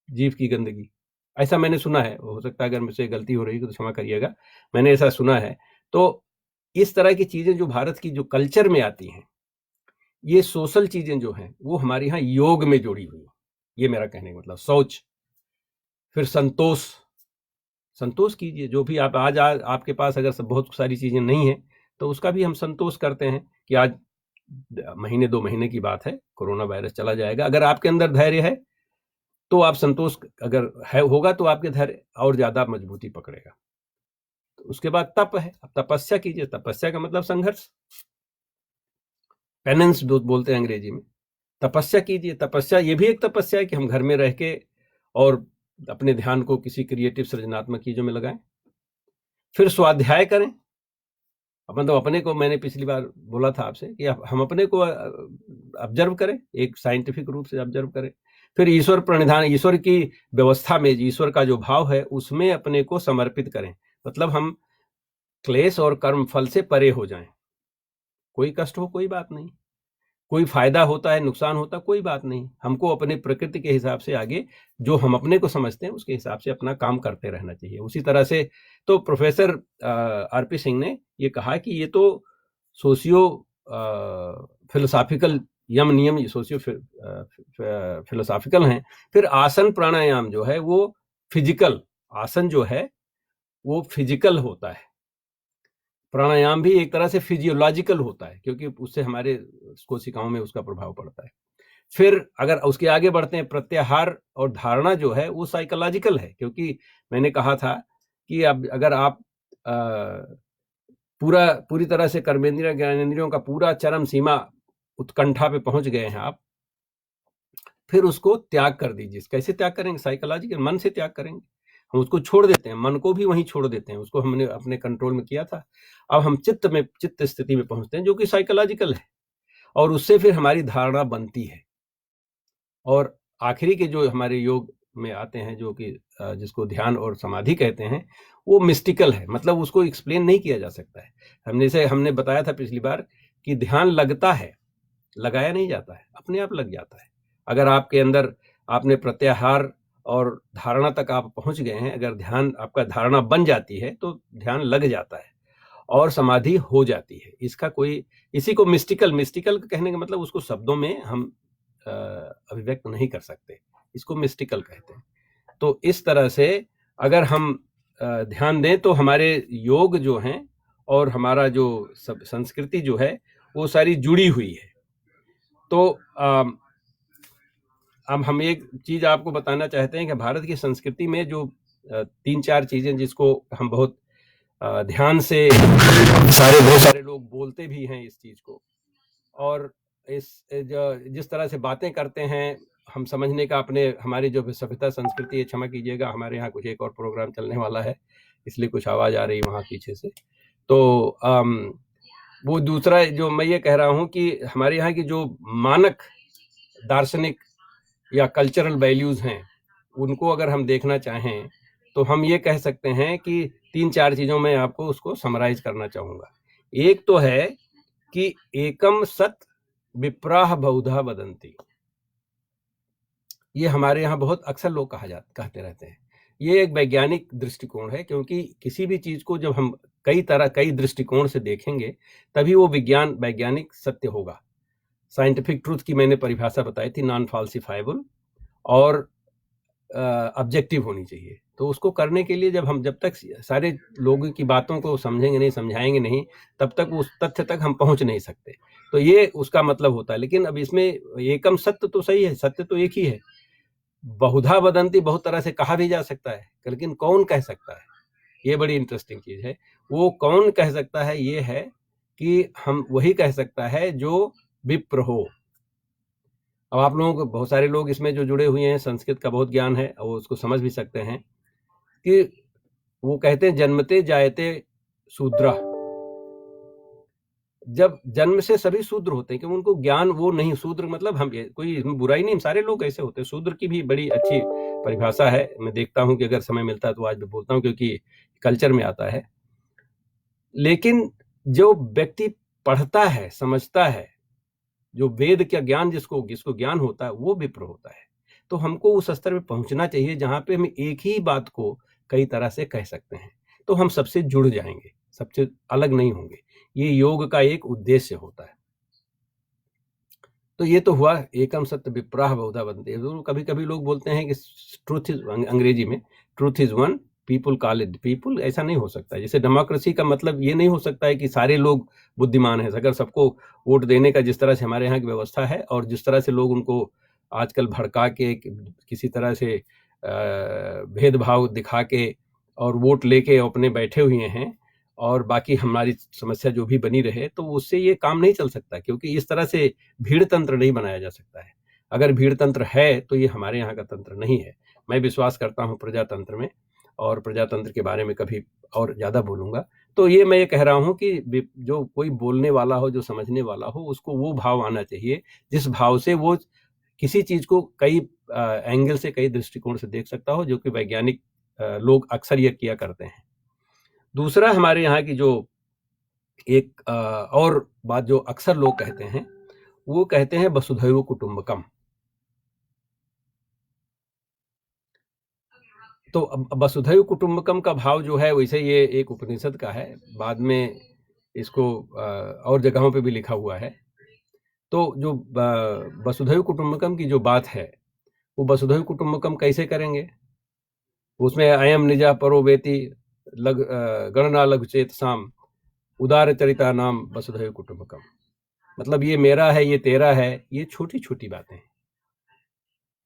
जीभ की गंदगी। ऐसा मैंने सुना है, हो सकता है अगर मुझसे गलती हो रही है तो क्षमा करिएगा, मैंने ऐसा सुना है। तो इस तरह की चीजें जो भारत की जो कल्चर में आती हैं, ये सोशल चीजें जो हैं वो हमारे यहाँ योग में जोड़ी हुई है। ये मेरा कहने का मतलब। शौच, फिर संतोष कीजिए। जो भी आप आज आपके पास अगर बहुत सारी चीजें नहीं है तो उसका भी हम संतोष करते हैं कि आज महीने 2 महीने की बात है, कोरोना वायरस चला जाएगा। अगर आपके अंदर धैर्य है तो आप संतोष अगर है होगा तो आपके धैर्य और ज्यादा मजबूती पकड़ेगा। तो उसके बाद तप है। अब तपस्या कीजिए। तपस्या का मतलब संघर्ष, पेनेंस बोलते हैं अंग्रेजी में। तपस्या कीजिए। तपस्या ये भी एक तपस्या है कि हम घर में रह के और अपने ध्यान को किसी क्रिएटिव सृजनात्मक चीजों में लगाएं। फिर स्वाध्याय करें। मतलब अपने को, मैंने पिछली बार बोला था आपसे कि हम अपने को ऑब्जर्व करें, एक साइंटिफिक रूप से ऑब्जर्व करें। फिर ईश्वर प्रणिधान, ईश्वर की व्यवस्था में ईश्वर का जो भाव है उसमें अपने को समर्पित करें। मतलब हम क्लेश और कर्म फल से परे हो जाएं। कोई कष्ट हो कोई बात नहीं, कोई फायदा होता है नुकसान होता कोई बात नहीं, हमको अपने प्रकृति के हिसाब से आगे जो हम अपने को समझते हैं उसके हिसाब से अपना काम करते रहना चाहिए। उसी तरह से तो प्रोफेसर आरपी सिंह ने ये कहा कि ये तो सोशियो फिलोसॉफिकल यम नियम, सोशियो फिलोसॉफिकल हैं। फिर आसन प्राणायाम जो है वो फिजिकल, आसन जो है वो फिजिकल होता है। प्राणायाम भी एक तरह से फिजियोलॉजिकल होता है, क्योंकि उससे हमारे कोशिकाओं में उसका प्रभाव पड़ता है। फिर अगर उसके आगे बढ़ते हैं, प्रत्याहार और धारणा जो है वो साइकोलॉजिकल है, क्योंकि मैंने कहा था कि अब अगर आप पूरी तरह से कर्मेंद्रिय ज्ञानेंद्रियों का पूरा चरम सीमा उत्कंठा पे पहुंच गए हैं आप, फिर उसको त्याग कर दीजिए। कैसे त्याग करेंगे? साइकोलॉजिकल, मन से त्याग करेंगे। हम उसको छोड़ देते हैं, मन को भी वहीं छोड़ देते हैं, उसको हमने अपने कंट्रोल में किया था। अब हम चित्त स्थिति में पहुंचते हैं जो कि साइकोलॉजिकल है, और उससे फिर हमारी धारणा बनती है। और आखिरी के जो हमारे योग में आते हैं, जो कि जिसको ध्यान और समाधि कहते हैं, वो मिस्टिकल है। मतलब उसको एक्सप्लेन नहीं किया जा सकता है। हमने बताया था पिछली बार कि ध्यान लगता है, लगाया नहीं जाता है, अपने आप लग जाता है। अगर आपके अंदर आपने प्रत्याहार और धारणा तक आप पहुंच गए हैं, अगर ध्यान आपका धारणा बन जाती है तो ध्यान लग जाता है और समाधि हो जाती है। इसी को मिस्टिकल कहने का मतलब उसको शब्दों में हम अभिव्यक्त नहीं कर सकते, इसको मिस्टिकल कहते हैं। तो इस तरह से अगर हम ध्यान दें तो हमारे योग जो हैं और हमारा जो संस्कृति जो है वो सारी जुड़ी हुई है। तो अब हम एक चीज आपको बताना चाहते हैं कि भारत की संस्कृति में जो 3-4 चीजें जिसको हम बहुत ध्यान से बहुत सारे लोग बोलते भी हैं इस चीज को, और जिस तरह से बातें करते हैं हम समझने का हमारी जो सभ्यता संस्कृति है, क्षमा कीजिएगा हमारे यहाँ कुछ एक और प्रोग्राम चलने वाला है इसलिए कुछ आवाज आ रही है वहाँ पीछे से। तो वो दूसरा जो मैं ये कह रहा हूँ कि हमारे यहाँ की जो मानक दार्शनिक या कल्चरल वैल्यूज हैं उनको अगर हम देखना चाहें तो हम ये कह सकते हैं कि 3-4 चीजों में आपको उसको समराइज करना चाहूंगा। एक तो है कि एकम सत विप्राह बहुधा वदंती, ये हमारे यहाँ बहुत अक्सर लोग कहते रहते हैं। ये एक वैज्ञानिक दृष्टिकोण है, क्योंकि किसी भी चीज को जब हम कई दृष्टिकोण से देखेंगे तभी वो वैज्ञानिक सत्य होगा। साइंटिफिक ट्रूथ की मैंने परिभाषा बताई थी, नॉन फॉल्सिफाइबल और ऑब्जेक्टिव होनी चाहिए। तो उसको करने के लिए जब तक सारे लोगों की बातों को समझेंगे नहीं, समझाएंगे नहीं, तब तक उस तथ्य तक हम पहुंच नहीं सकते। तो ये उसका मतलब होता है। लेकिन अब इसमें एकम सत्य तो सही है, सत्य तो एक ही है। बहुधा वदंती बहुत तरह से कहा भी जा सकता है, लेकिन कौन कह सकता है, ये बड़ी इंटरेस्टिंग चीज है। वो कौन कह सकता है, ये है कि हम वही कह सकता है जो विप्र हो। अब आप लोगों को बहुत सारे लोग इसमें जो जुड़े हुए हैं, संस्कृत का बहुत ज्ञान है और उसको समझ भी सकते हैं कि वो कहते हैं जन्मते जायते शूद्रा, जब जन्म से सभी शूद्र होते हैं, क्योंकि उनको ज्ञान वो नहीं, शूद्र मतलब हम कोई इसमें बुराई नहीं, सारे लोग ऐसे होते हैं। शूद्र की भी बड़ी अच्छी परिभाषा है, मैं देखता हूं कि अगर समय मिलता है तो आज भी बोलता हूं क्योंकि कल्चर में आता है। लेकिन जो व्यक्ति पढ़ता है, समझता है, जो वेद का ज्ञान जिसको ज्ञान होता है वो विप्र होता है। तो हमको उस स्तर पे पहुंचना चाहिए जहां पे हम एक ही बात को कई तरह से कह सकते हैं, तो हम सबसे जुड़ जाएंगे, सबसे अलग नहीं होंगे। ये योग का एक उद्देश्य होता है। तो ये तो हुआ एकम सत्य विप्राह बहुधा वदंती। कभी कभी लोग बोलते हैं कि ट्रूथ इज, अंग्रेजी में truth is one, people call it people. ऐसा नहीं हो सकता। जैसे डेमोक्रेसी का मतलब ये नहीं हो सकता है कि सारे लोग बुद्धिमान हैं। अगर सबको वोट देने का जिस तरह से हमारे यहाँ की व्यवस्था है और जिस तरह से लोग उनको आजकल भड़का के किसी तरह से भेदभाव दिखा के और वोट लेके अपने बैठे हुए हैं और बाकी हमारी समस्या जो भी बनी रहे, तो उससे ये काम नहीं चल सकता, क्योंकि इस तरह से भीड़ तंत्र नहीं बनाया जा सकता है। अगर भीड़ तंत्र है तो ये हमारे यहाँ का तंत्र नहीं है। मैं विश्वास करता हूँ प्रजातंत्र में, और प्रजातंत्र के बारे में कभी और ज्यादा बोलूंगा। तो ये मैं ये कह रहा हूँ कि जो कोई बोलने वाला हो, जो समझने वाला हो, उसको वो भाव आना चाहिए जिस भाव से वो किसी चीज को कई एंगल से, कई दृष्टिकोण से देख सकता हो, जो कि वैज्ञानिक लोग अक्सर ये किया करते हैं। दूसरा, हमारे यहाँ की जो एक और बात जो अक्सर लोग कहते हैं, वो कहते हैं वसुधैव कुटुंबकम। तो वसुधैव कुटुंबकम का भाव जो है, वैसे ये एक उपनिषद का है, बाद में इसको और जगहों पे भी लिखा हुआ है। तो जो वसुधैव कुटुंबकम की जो बात है, वो वसुधैव कुटुंबकम कैसे करेंगे? उसमें अयम निजा परो वेति गणना लघु चेत साम उदार चरिता नाम वसुधैव कुटुंबकम। मतलब ये मेरा है, ये तेरा है, ये छोटी छोटी बातें हैं।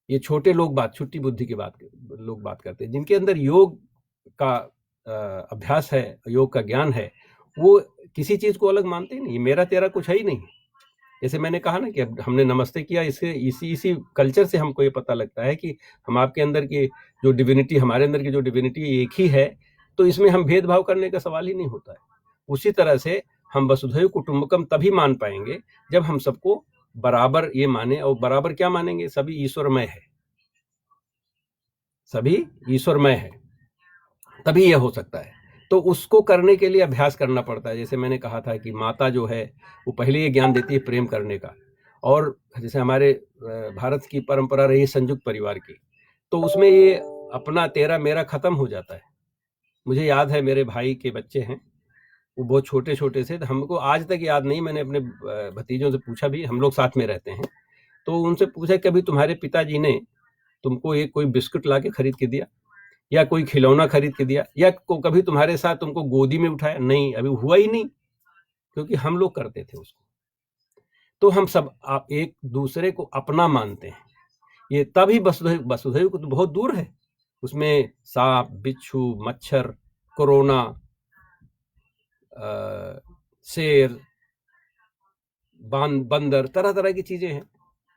ये छोटे लोग छोटी बुद्धि की लोग बात करते हैं। जिनके अंदर योग का अभ्यास है, योग का ज्ञान है, वो किसी चीज को अलग मानते ही नहीं। मेरा तेरा कुछ है ही नहीं। जैसे मैंने कहा ना कि हमने नमस्ते किया, इसी कल्चर से हमको ये पता लगता है कि हम आपके अंदर की जो डिविनिटी, हमारे अंदर की जो डिविनिटी एक ही है, तो इसमें हम भेदभाव करने का सवाल ही नहीं होता है। उसी तरह से हम वसुधैव कुटुंबकम तभी मान पाएंगे जब हम सबको बराबर ये माने। और बराबर क्या मानेंगे? सभी ईश्वरमय है, सभी ईश्वरमय है, तभी ये हो सकता है। तो उसको करने के लिए अभ्यास करना पड़ता है। जैसे मैंने कहा था कि माता जो है वो पहले ये ज्ञान देती है प्रेम करने का, और जैसे हमारे भारत की परंपरा रही संयुक्त परिवार की, तो उसमें ये अपना तेरा मेरा खत्म हो जाता है। मुझे याद है, मेरे भाई के बच्चे हैं, वो बहुत छोटे छोटे से, हमको आज तक याद नहीं, मैंने अपने भतीजों से पूछा भी, हम लोग साथ में रहते हैं, तो उनसे पूछा कभी तुम्हारे पिताजी ने तुमको एक कोई बिस्कुट ला के खरीद के दिया, या कोई खिलौना खरीद के दिया, या कभी तुम्हारे साथ तुमको गोदी में उठाया? नहीं, अभी हुआ ही नहीं, क्योंकि हम लोग करते थे उसको। तो हम सब आप एक दूसरे को अपना मानते हैं। ये तभी वसुधैव कुटुंबकम तो बहुत दूर है। उसमें सांप, बिच्छू, मच्छर, कोरोना, शेर, बंदर, तरह तरह की चीजें हैं।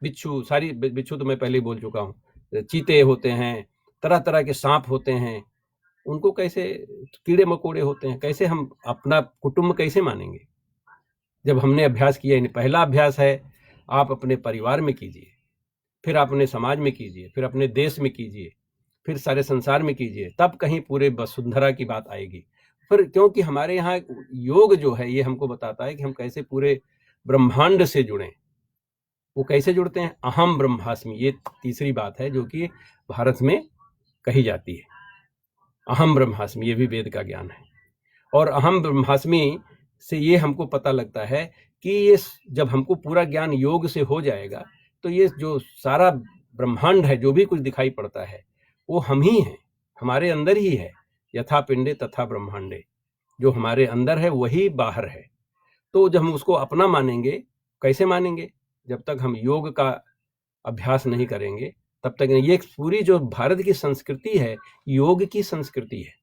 बिच्छू तो मैं पहले ही बोल चुका हूँ। चीते होते हैं, तरह तरह के सांप होते हैं, उनको कैसे, कीड़े मकोड़े होते हैं, कैसे हम अपना कुटुंब कैसे मानेंगे जब हमने अभ्यास किया नहीं। पहला अभ्यास है आप अपने परिवार में कीजिए, फिर अपने समाज में कीजिए, फिर अपने देश में कीजिए, फिर सारे संसार में कीजिए, तब कहीं पूरे वसुंधरा की बात आएगी। फिर क्योंकि हमारे यहाँ योग जो है ये हमको बताता है कि हम कैसे पूरे ब्रह्मांड से जुड़ें। वो कैसे जुड़ते हैं? अहम ब्रह्मास्मि, ये तीसरी बात है जो कि भारत में कही जाती है। अहम ब्रह्मास्मि, ये भी वेद का ज्ञान है। और अहम ब्रह्मास्मि से ये हमको पता लगता है कि ये जब हमको पूरा ज्ञान योग से हो जाएगा तो ये जो सारा ब्रह्मांड है, जो भी कुछ दिखाई पड़ता है, वो हम ही हैं, हमारे अंदर ही है। यथा पिंडे तथा ब्रह्मांडे, जो हमारे अंदर है वही बाहर है। तो जब हम उसको अपना मानेंगे, कैसे मानेंगे? जब तक हम योग का अभ्यास नहीं करेंगे तब तक नहीं। ये पूरी जो भारत की संस्कृति है, योग की संस्कृति है,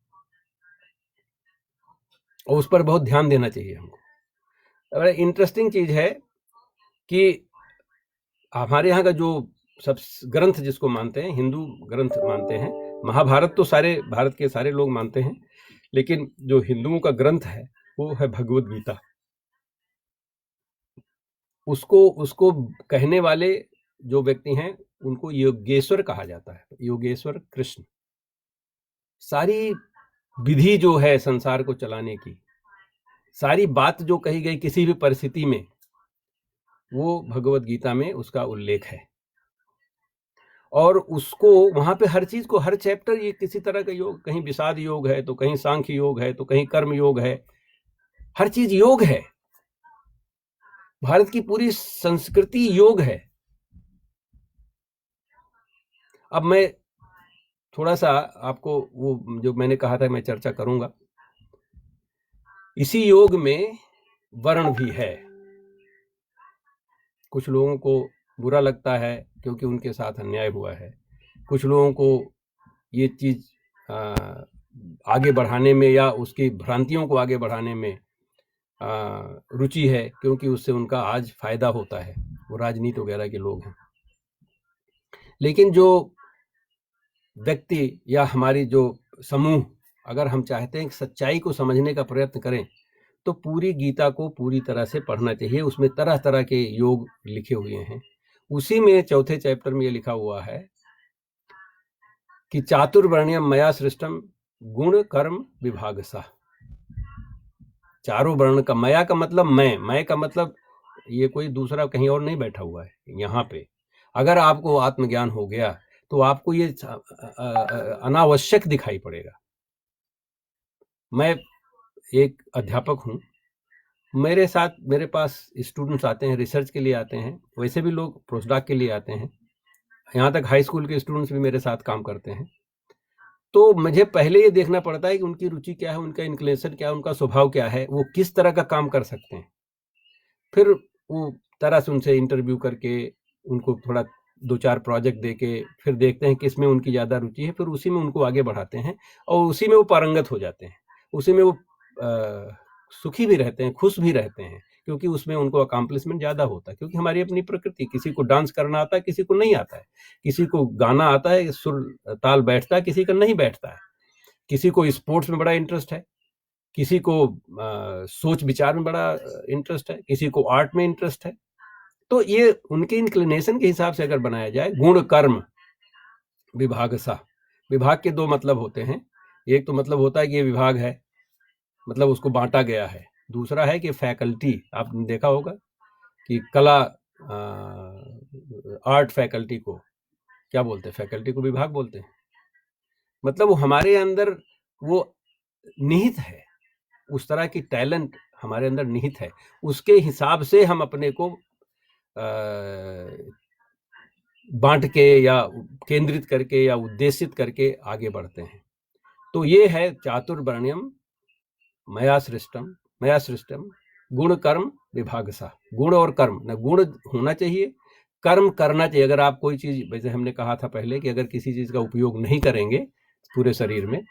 और उस पर बहुत ध्यान देना चाहिए हमको। बड़ा इंटरेस्टिंग चीज है कि हमारे यहाँ का जो सब ग्रंथ जिसको मानते हैं, हिंदू ग्रंथ मानते हैं, महाभारत तो सारे भारत के सारे लोग मानते हैं, लेकिन जो हिंदुओं का ग्रंथ है वो है भगवद गीता। उसको कहने वाले जो व्यक्ति हैं उनको योगेश्वर कहा जाता है, योगेश्वर कृष्ण। सारी विधि जो है संसार को चलाने की, सारी बात जो कही गई किसी भी परिस्थिति में, वो भगवद गीता में उसका उल्लेख है। और उसको वहां पे हर चीज को, हर चैप्टर ये किसी तरह का योग, कहीं विषाद योग है तो कहीं सांख्य योग है तो कहीं कर्म योग है, हर चीज योग है। भारत की पूरी संस्कृति योग है। अब मैं थोड़ा सा आपको वो जो मैंने कहा था मैं चर्चा करूंगा। इसी योग में वर्ण भी है। कुछ लोगों को बुरा लगता है क्योंकि उनके साथ अन्याय हुआ है, कुछ लोगों को ये चीज आगे बढ़ाने में या उसकी भ्रांतियों को आगे बढ़ाने में रुचि है क्योंकि उससे उनका आज फायदा होता है, वो राजनीति वगैरह के लोग हैं। लेकिन जो व्यक्ति या हमारी जो समूह, अगर हम चाहते हैं कि सच्चाई को समझने का प्रयत्न करें तो पूरी गीता को पूरी तरह से पढ़ना चाहिए। उसमें तरह तरह के योग लिखे हुए हैं। उसी में चौथे चैप्टर में ये लिखा हुआ है कि चातुर्वर्ण्यम मया सृष्टम गुण कर्म विभागसा। चारों वर्ण का, मया का मतलब मैं का मतलब ये कोई दूसरा कहीं और नहीं बैठा हुआ है यहाँ पे। अगर आपको आत्मज्ञान हो गया तो आपको ये अनावश्यक दिखाई पड़ेगा। मैं एक अध्यापक हूँ, मेरे पास स्टूडेंट्स आते हैं, रिसर्च के लिए आते हैं, वैसे भी लोग पोस्टडॉक के लिए आते हैं, यहाँ तक हाई स्कूल के स्टूडेंट्स भी मेरे साथ काम करते हैं। तो मुझे पहले ये देखना पड़ता है कि उनकी रुचि क्या है, उनका इंक्लिनेशन क्या है, उनका स्वभाव क्या है, वो किस तरह का काम कर सकते हैं। फिर वो तरह से उनसे इंटरव्यू करके उनको थोड़ा 2-4 प्रोजेक्ट देके फिर देखते हैं किस में उनकी ज़्यादा रुचि है, फिर उसी में उनको आगे बढ़ाते हैं और उसी में वो पारंगत हो जाते हैं। उसी में वो सुखी भी रहते हैं, खुश भी रहते हैं, क्योंकि उसमें उनको अकम्प्लिशमेंट ज़्यादा होता है। क्योंकि हमारी अपनी प्रकृति, किसी को डांस करना आता है, किसी को नहीं आता है, किसी को गाना आता है, सुर ताल बैठता है, किसी का नहीं बैठता है, किसी को स्पोर्ट्स में बड़ा इंटरेस्ट है, किसी को सोच विचार में बड़ा इंटरेस्ट है, किसी को आर्ट में इंटरेस्ट है। तो ये उनके इंक्लिनेशन के हिसाब से अगर बनाया जाए, गुण कर्म विभागसा। विभाग के 2 मतलब होते हैं। एक तो मतलब होता है कि ये विभाग है, मतलब उसको बांटा गया है। दूसरा है कि फैकल्टी, आपने देखा होगा कि कला आर्ट फैकल्टी को क्या बोलते हैं? फैकल्टी को विभाग बोलते हैं। मतलब वो हमारे अंदर वो निहित है, उस तरह की टैलेंट हमारे अंदर निहित है, उसके हिसाब से हम अपने को बांट के या केंद्रित करके या उद्देशित करके आगे बढ़ते हैं। तो ये है चातुर्वर्ण्यम मया सृष्टम गुण कर्म विभागसा। गुण और कर्म, न गुण होना चाहिए कर्म करना चाहिए। अगर आप कोई चीज, वैसे हमने कहा था पहले कि अगर किसी चीज का उपयोग नहीं करेंगे पूरे शरीर में,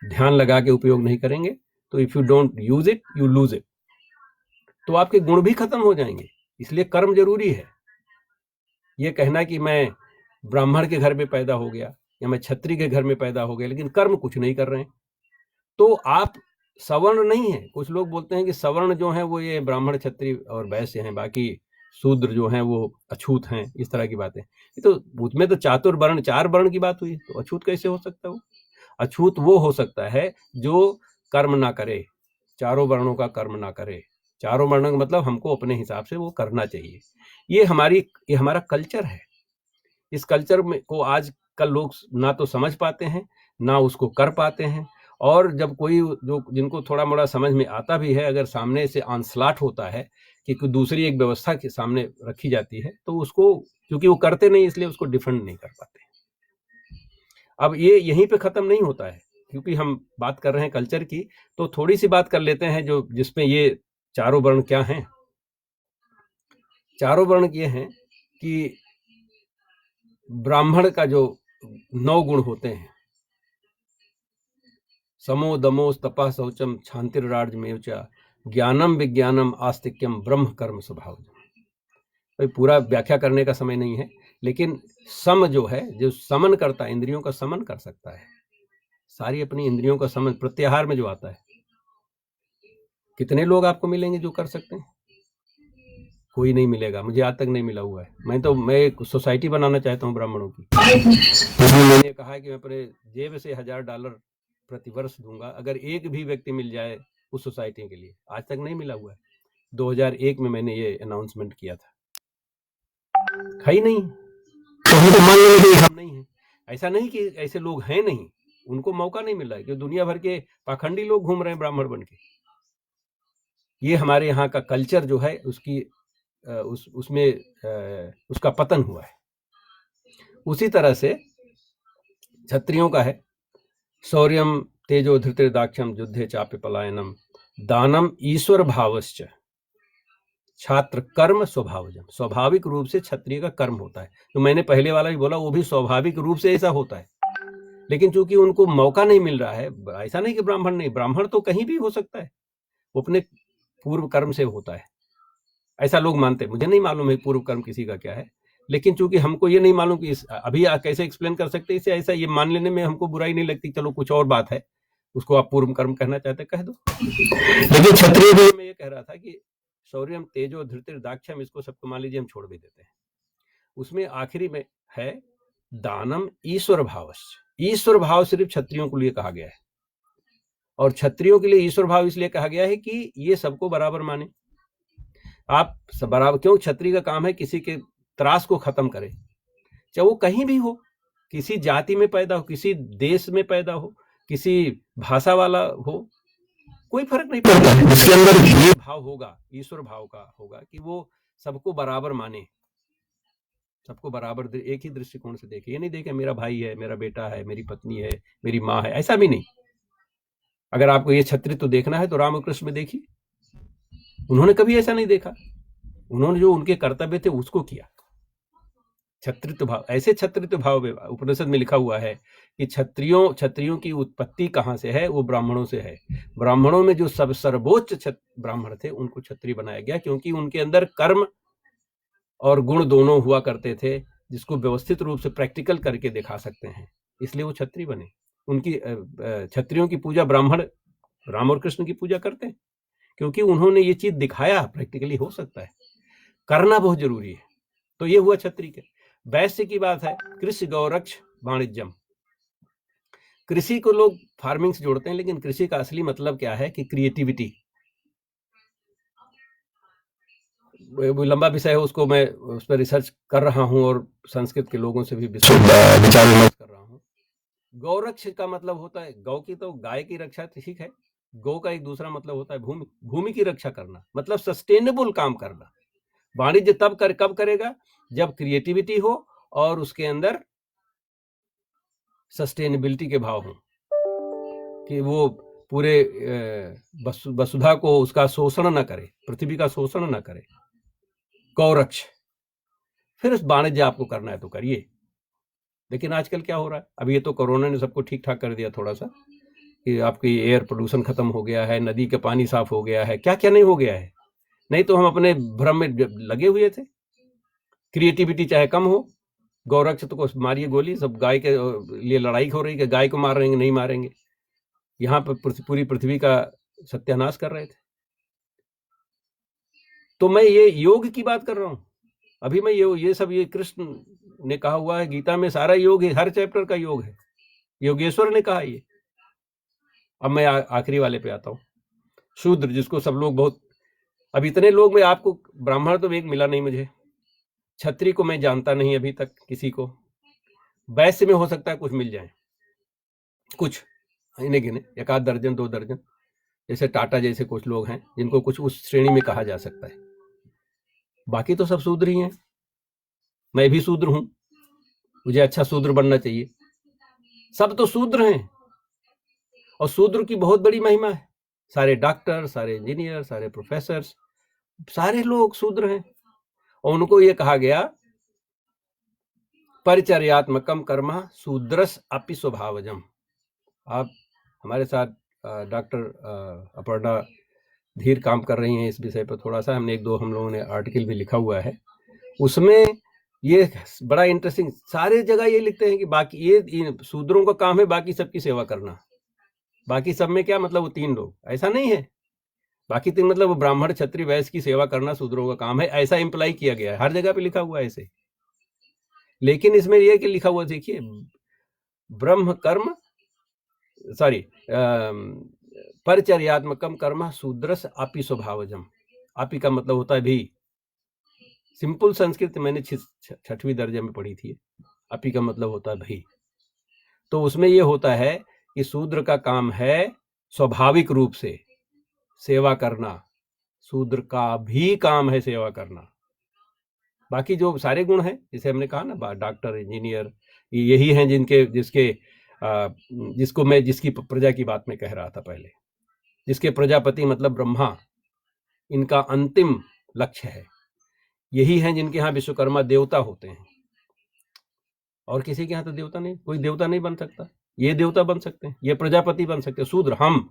ध्यान लगा के उपयोग नहीं करेंगे, तो if you don't use it you lose it, तो आपके गुण भी खत्म हो जाएंगे। इसलिए कर्म जरूरी है। ये कहना कि मैं ब्राह्मण के घर में पैदा हो गया या मैं क्षत्रिय के घर में पैदा हो गया लेकिन कर्म कुछ नहीं कर रहे हैं, तो आप सवर्ण नहीं है। कुछ लोग बोलते हैं कि सवर्ण जो है वो ये ब्राह्मण, क्षत्रिय और वैश्य हैं, बाकी शूद्र जो हैं वो अछूत हैं, इस तरह की बातें। तो उसमें तो चातुर्वर्ण, 4 वर्ण की बात हुई, तो अछूत कैसे हो सकता है? वो अछूत वो हो सकता है जो कर्म ना करे, चारों वर्णों का कर्म ना करे। चारों वर्णों का मतलब हमको अपने हिसाब से वो करना चाहिए। ये हमारा कल्चर है। इस कल्चर में को आज कल लोग ना तो समझ पाते हैं ना उसको कर पाते हैं, और जब कोई जो जिनको थोड़ा मोड़ा समझ में आता भी है, अगर सामने से ऑनस्लॉट होता है कि कोई दूसरी एक व्यवस्था के सामने रखी जाती है, तो उसको, क्योंकि वो करते नहीं इसलिए उसको डिफेंड नहीं कर पाते। अब ये यहीं पे खत्म नहीं होता है, क्योंकि हम बात कर रहे हैं कल्चर की, तो थोड़ी सी बात कर लेते हैं जो जिसमें ये चारों वर्ण क्या हैं। चारों वर्ण ये हैं कि ब्राह्मण का जो 9 गुण होते हैं, समो दमो तपः शौचम क्षांतिर्राजमेव च ज्ञानम विज्ञानम आस्तिक्यम ब्रह्म कर्म स्वभाव। भाई पूरा व्याख्या करने का समय नहीं है, लेकिन सम जो है, जो समन करता है, इंद्रियों का समन कर सकता है, सारी अपनी इंद्रियों का समन प्रत्याहार में जो आता है, कितने लोग आपको मिलेंगे जो कर सकते हैं? कोई नहीं मिलेगा, मुझे आज तक नहीं मिला हुआ है। मैं एक सोसाइटी बनाना चाहता हूँ ब्राह्मणों की। मैंने कहा है कि मैं अपने जेब से $1000 प्रति वर्ष दूंगा अगर एक भी व्यक्ति मिल जाए उस सोसाइटी के लिए। आज तक नहीं मिला हुआ है। 2001 में मैंने ये अनाउंसमेंट किया था, है ही नहीं, तो हम तो मान लेंगे हम नहीं है। ऐसा नहीं कि ऐसे लोग हैं नहीं, उनको मौका नहीं मिल रहा है, क्योंकि दुनिया भर के पाखंडी लोग घूम रहे हैं ब्राह्मण बन के। ये हमारे यहाँ का कल्चर जो है उसकी उसमें उसका पतन हुआ है। उसी तरह से क्षत्रियों का है, शौर्यम तेजो धृतिर्दाक्ष्यम युद्धे चाप्य पलायनम दानम ईश्वर भावश्च छात्र कर्म स्वभावजम। स्वाभाविक रूप से क्षत्रिय का कर्म होता है। तो मैंने पहले वाला भी बोला, वो भी स्वाभाविक रूप से ऐसा होता है, लेकिन चूंकि उनको मौका नहीं मिल रहा है। ऐसा नहीं कि ब्राह्मण नहीं, ब्राह्मण तो कहीं भी हो सकता है, वो अपने पूर्व कर्म से होता है, ऐसा लोग मानते हैं। मुझे नहीं मालूम है पूर्व कर्म किसी का क्या है, लेकिन चूंकि हमको ये नहीं मालूम कि अभी आप कैसे एक्सप्लेन कर सकते इसे, ऐसा ये मान लेने में हमको बुराई नहीं लगती। चलो कुछ और बात है, उसको आप पूर्व कर्म कहना चाहते कह दो। लेकिन क्षत्रिय भी मैं ये कह रहा था कि शौर्यम तेजो धृतिर्दाक्ष्यम, इसको सबको मान लीजिए हम छोड़ भी देते हैं। उसमें आखिरी में है दानम ईश्वर भावश्च। ईश्वर भाव सिर्फ क्षत्रियों के लिए कहा गया है, और क्षत्रियों के लिए ईश्वर भाव इसलिए कहा गया है कि ये सबको बराबर माने। आप बराबर, क्यों? क्षत्रिय का काम है किसी के त्रास को खत्म करे, चाहे वो कहीं भी हो, किसी जाति में पैदा हो, किसी देश में पैदा हो, किसी भाषा वाला हो, कोई फर्क नहीं पड़ता। इसके अंदर ये भाव होगा, ईश्वर भाव का होगा कि वो सबको बराबर माने, सबको बराबर एक ही दृष्टिकोण से देखे। ये नहीं देखे मेरा भाई है, मेरा बेटा है, मेरी पत्नी है, मेरी माँ है, ऐसा भी नहीं। अगर आपको ये क्षत्रित्व देखना है तो रामकृष्ण में देखिए, उन्होंने कभी ऐसा नहीं देखा। उन्होंने जो उनके कर्तव्य थे उसको किया। क्षत्रित्व भाव, ऐसे क्षत्रित्व भाव उपनिषद में लिखा हुआ है कि क्षत्रियों की उत्पत्ति कहाँ से है? वो ब्राह्मणों से है। ब्राह्मणों में जो सर्वोच्च ब्राह्मण थे उनको क्षत्रिय बनाया गया, क्योंकि उनके अंदर कर्म और गुण दोनों हुआ करते थे, जिसको व्यवस्थित रूप से प्रैक्टिकल करके दिखा सकते हैं, इसलिए वो क्षत्रिय बने। उनकी क्षत्रियों की पूजा ब्राह्मण राम और कृष्ण की पूजा करते हैं, क्योंकि उन्होंने ये चीज दिखाया, प्रैक्टिकली हो सकता है, करना बहुत जरूरी है। तो ये हुआ क्षत्रिय के। वैश्य की बात है, कृषि गौरक्ष वाणिज्यम। कृषि को लोग फार्मिंग से जोड़ते हैं, लेकिन कृषि का असली मतलब क्या है कि क्रिएटिविटी। लंबा विषय है, उसको मैं उस पर रिसर्च कर रहा हूं और संस्कृत के लोगों से भी विचार विमर्श कर रहा हूं। गौरक्ष का मतलब होता है, गौ की तो गाय की रक्षा ठीक है, गौ का एक दूसरा मतलब होता है भूमि की रक्षा करना, मतलब सस्टेनेबल काम करना। वाणिज्य कब करेगा? जब क्रिएटिविटी हो और उसके अंदर सस्टेनेबिलिटी के भाव हो, कि वो पूरे वसुधा को उसका शोषण न करे, पृथ्वी का शोषण न करे। गौरक्ष। फिर उस वाणिज्य आपको करना है तो करिए। लेकिन आजकल क्या हो रहा है, अभी ये तो कोरोना ने सबको ठीक ठाक कर दिया थोड़ा सा, कि आपकी एयर पोल्यूशन खत्म हो गया है, नदी का पानी साफ हो गया है, क्या क्या नहीं हो गया है। नहीं तो हम अपने भ्रम में लगे हुए थे। क्रिएटिविटी चाहे कम हो, गौरक्ष तो को मारिए गोली, सब गाय के लिए लड़ाई हो रही है, गाय को मारेंगे नहीं मारेंगे, यहाँ पर पूरी पृथ्वी का सत्यानाश कर रहे थे। तो मैं ये योग की बात कर रहा हूँ। अभी मैं ये सब ये कृष्ण ने कहा हुआ है, गीता में सारा योग है, हर चैप्टर का योग है, योगेश्वर ने कहा ये। अब मैं आखिरी वाले पे आता हूँ, शूद्र, जिसको सब लोग बहुत, अब इतने लोग में आपको ब्राह्मण तो एक मिला नहीं मुझे, क्षत्रिय को मैं जानता नहीं अभी तक किसी को, वैश्य में हो सकता है कुछ मिल जाए, कुछ इन्हें गिने, 1 दर्जन 2 दर्जन, जैसे टाटा जैसे कुछ लोग हैं जिनको कुछ उस श्रेणी में कहा जा सकता है। बाकी तो सब शूद्र ही हैं। मैं भी शूद्र हूं, मुझे अच्छा शूद्र बनना चाहिए। सब तो शूद्र हैं, और शूद्र की बहुत बड़ी महिमा है। सारे डॉक्टर, सारे इंजीनियर, सारे प्रोफेसर, सारे लोग शूद्र हैं। और उनको ये कहा गया, परिचर्यात्मकम कर्म शूद्रस अपि स्वभावजम। आप हमारे साथ डॉक्टर अपर्णा धीर काम कर रही हैं इस विषय पर थोड़ा सा, हमने 1-2 हम लोगों ने आर्टिकल भी लिखा हुआ है, उसमें ये बड़ा इंटरेस्टिंग, सारे जगह ये लिखते हैं कि बाकी ये शूद्रों का काम है बाकी सबकी सेवा करना। बाकी सब में क्या मतलब, वो 3 लोग, ऐसा नहीं है। बाकी 3 मतलब वो ब्राह्मण, क्षत्रिय, वैश्य की सेवा करना शूद्रों का काम है, ऐसा इंप्लाई किया गया है, हर जगह पे लिखा हुआ है ऐसे। लेकिन इसमें ये कि लिखा हुआ देखिए, ब्रह्म कर्म, सॉरी, परिचर्यात्मकम कर्म शूद्रस अपि स्वभावजम। अपि का मतलब होता है भी। सिंपल संस्कृत मैंने 6वीं दर्जे में पढ़ी थी। अपि का मतलब होता है भी। तो उसमें ये होता है कि शूद्र का काम है स्वाभाविक रूप से सेवा करना, शूद्र का भी काम है सेवा करना। बाकी जो सारे गुण हैं, जैसे हमने कहा ना, डॉक्टर, इंजीनियर, यही हैं जिसकी प्रजा की बात में कह रहा था पहले, जिसके प्रजापति मतलब ब्रह्मा, इनका अंतिम लक्ष्य है। यही हैं जिनके यहाँ विश्वकर्मा देवता होते हैं, और किसी के यहाँ तो देवता नहीं, कोई देवता नहीं बन सकता। ये देवता बन सकते हैं, ये प्रजापति बन सकते हैं। शूद्र हम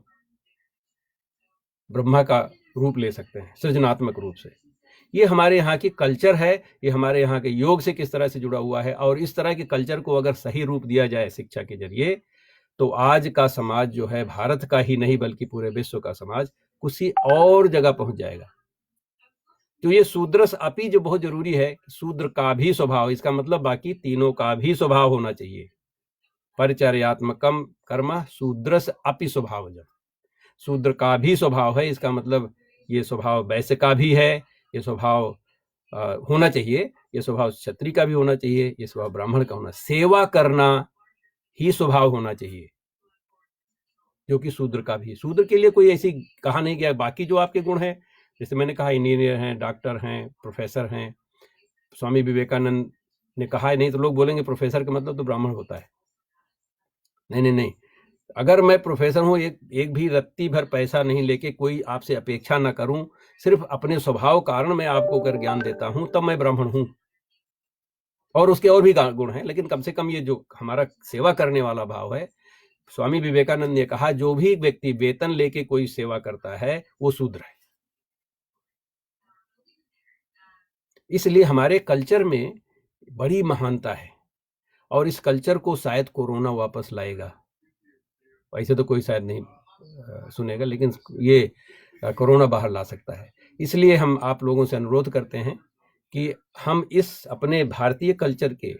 ब्रह्मा का रूप ले सकते हैं सृजनात्मक रूप से। ये हमारे यहाँ की कल्चर है, ये हमारे यहाँ के योग से किस तरह से जुड़ा हुआ है। और इस तरह के कल्चर को अगर सही रूप दिया जाए शिक्षा के जरिए, तो आज का समाज जो है, भारत का ही नहीं बल्कि पूरे विश्व का समाज किसी और जगह पहुंच जाएगा। तो ये शूद्रस अपि जो बहुत जरूरी है, शूद्र का भी स्वभाव, इसका मतलब बाकी तीनों का भी स्वभाव होना चाहिए। परिचर्यात्मकम कर्म शूद्रस अपि स्वभावजम। शूद्र का भी स्वभाव है, इसका मतलब ये स्वभाव वैश्य का भी है, ये स्वभाव होना चाहिए, ये स्वभाव क्षत्रिय का भी होना चाहिए, ये स्वभाव ब्राह्मण का होना, सेवा करना ही स्वभाव होना चाहिए, जो कि शूद्र का भी। शूद्र के लिए कोई ऐसी कहा नहीं गया। बाकी जो आपके गुण हैं, जैसे मैंने कहा, इंजीनियर हैं, डॉक्टर हैं, प्रोफेसर हैं। स्वामी विवेकानंद ने कहा है, नहीं तो लोग बोलेंगे प्रोफेसर का मतलब तो ब्राह्मण होता है। नहीं, अगर मैं प्रोफेसर हूं, एक भी रत्ती भर पैसा नहीं लेके, कोई आपसे अपेक्षा ना करूं, सिर्फ अपने स्वभाव कारण मैं आपको अगर ज्ञान देता हूं, तब मैं ब्राह्मण हूं। और उसके और भी गुण हैं, लेकिन कम से कम ये जो हमारा सेवा करने वाला भाव है, स्वामी विवेकानंद ने कहा, जो भी व्यक्ति वेतन लेके कोई सेवा करता है वो शूद्र है। इसलिए हमारे कल्चर में बड़ी महानता है, और इस कल्चर को शायद कोरोना वापस लाएगा। ऐसे तो कोई शायद नहीं सुनेगा, लेकिन ये कोरोना बाहर ला सकता है। इसलिए हम आप लोगों से अनुरोध करते हैं कि हम इस अपने भारतीय कल्चर के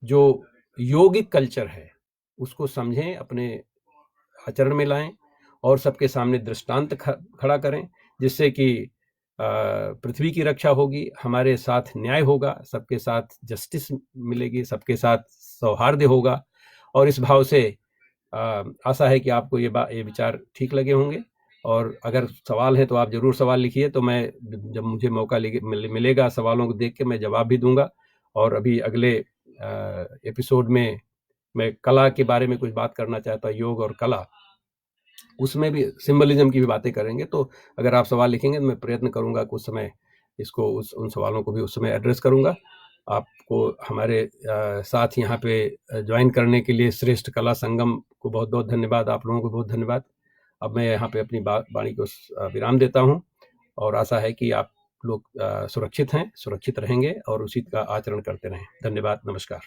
जो योगिक कल्चर है उसको समझें, अपने आचरण में लाएं, और सबके सामने दृष्टांत खड़ा करें, जिससे कि पृथ्वी की रक्षा होगी, हमारे साथ न्याय होगा, सबके साथ जस्टिस मिलेगी, सबके साथ सौहार्द होगा। और इस भाव से आशा है कि आपको ये विचार ठीक लगे होंगे। और अगर सवाल है तो आप जरूर सवाल लिखिए, तो मैं जब मुझे मौका मिलेगा सवालों को देख के मैं जवाब भी दूंगा। और अभी अगले एपिसोड में मैं कला के बारे में कुछ बात करना चाहता हूँ, योग और कला, उसमें भी सिंबलिज्म की भी बातें करेंगे। तो अगर आप सवाल लिखेंगे तो मैं प्रयत्न करूंगा कुछ समय इसको उन सवालों को भी उस समय एड्रेस करूंगा। आपको हमारे साथ यहाँ पे ज्वाइन करने के लिए श्रेष्ठ कला संगम को बहुत-बहुत धन्यवाद, आप लोगों को बहुत धन्यवाद। अब मैं यहाँ पे अपनी वाणी को विराम देता हूँ और आशा है कि आप लोग सुरक्षित हैं, सुरक्षित रहेंगे और उसी का आचरण करते रहें। धन्यवाद, नमस्कार।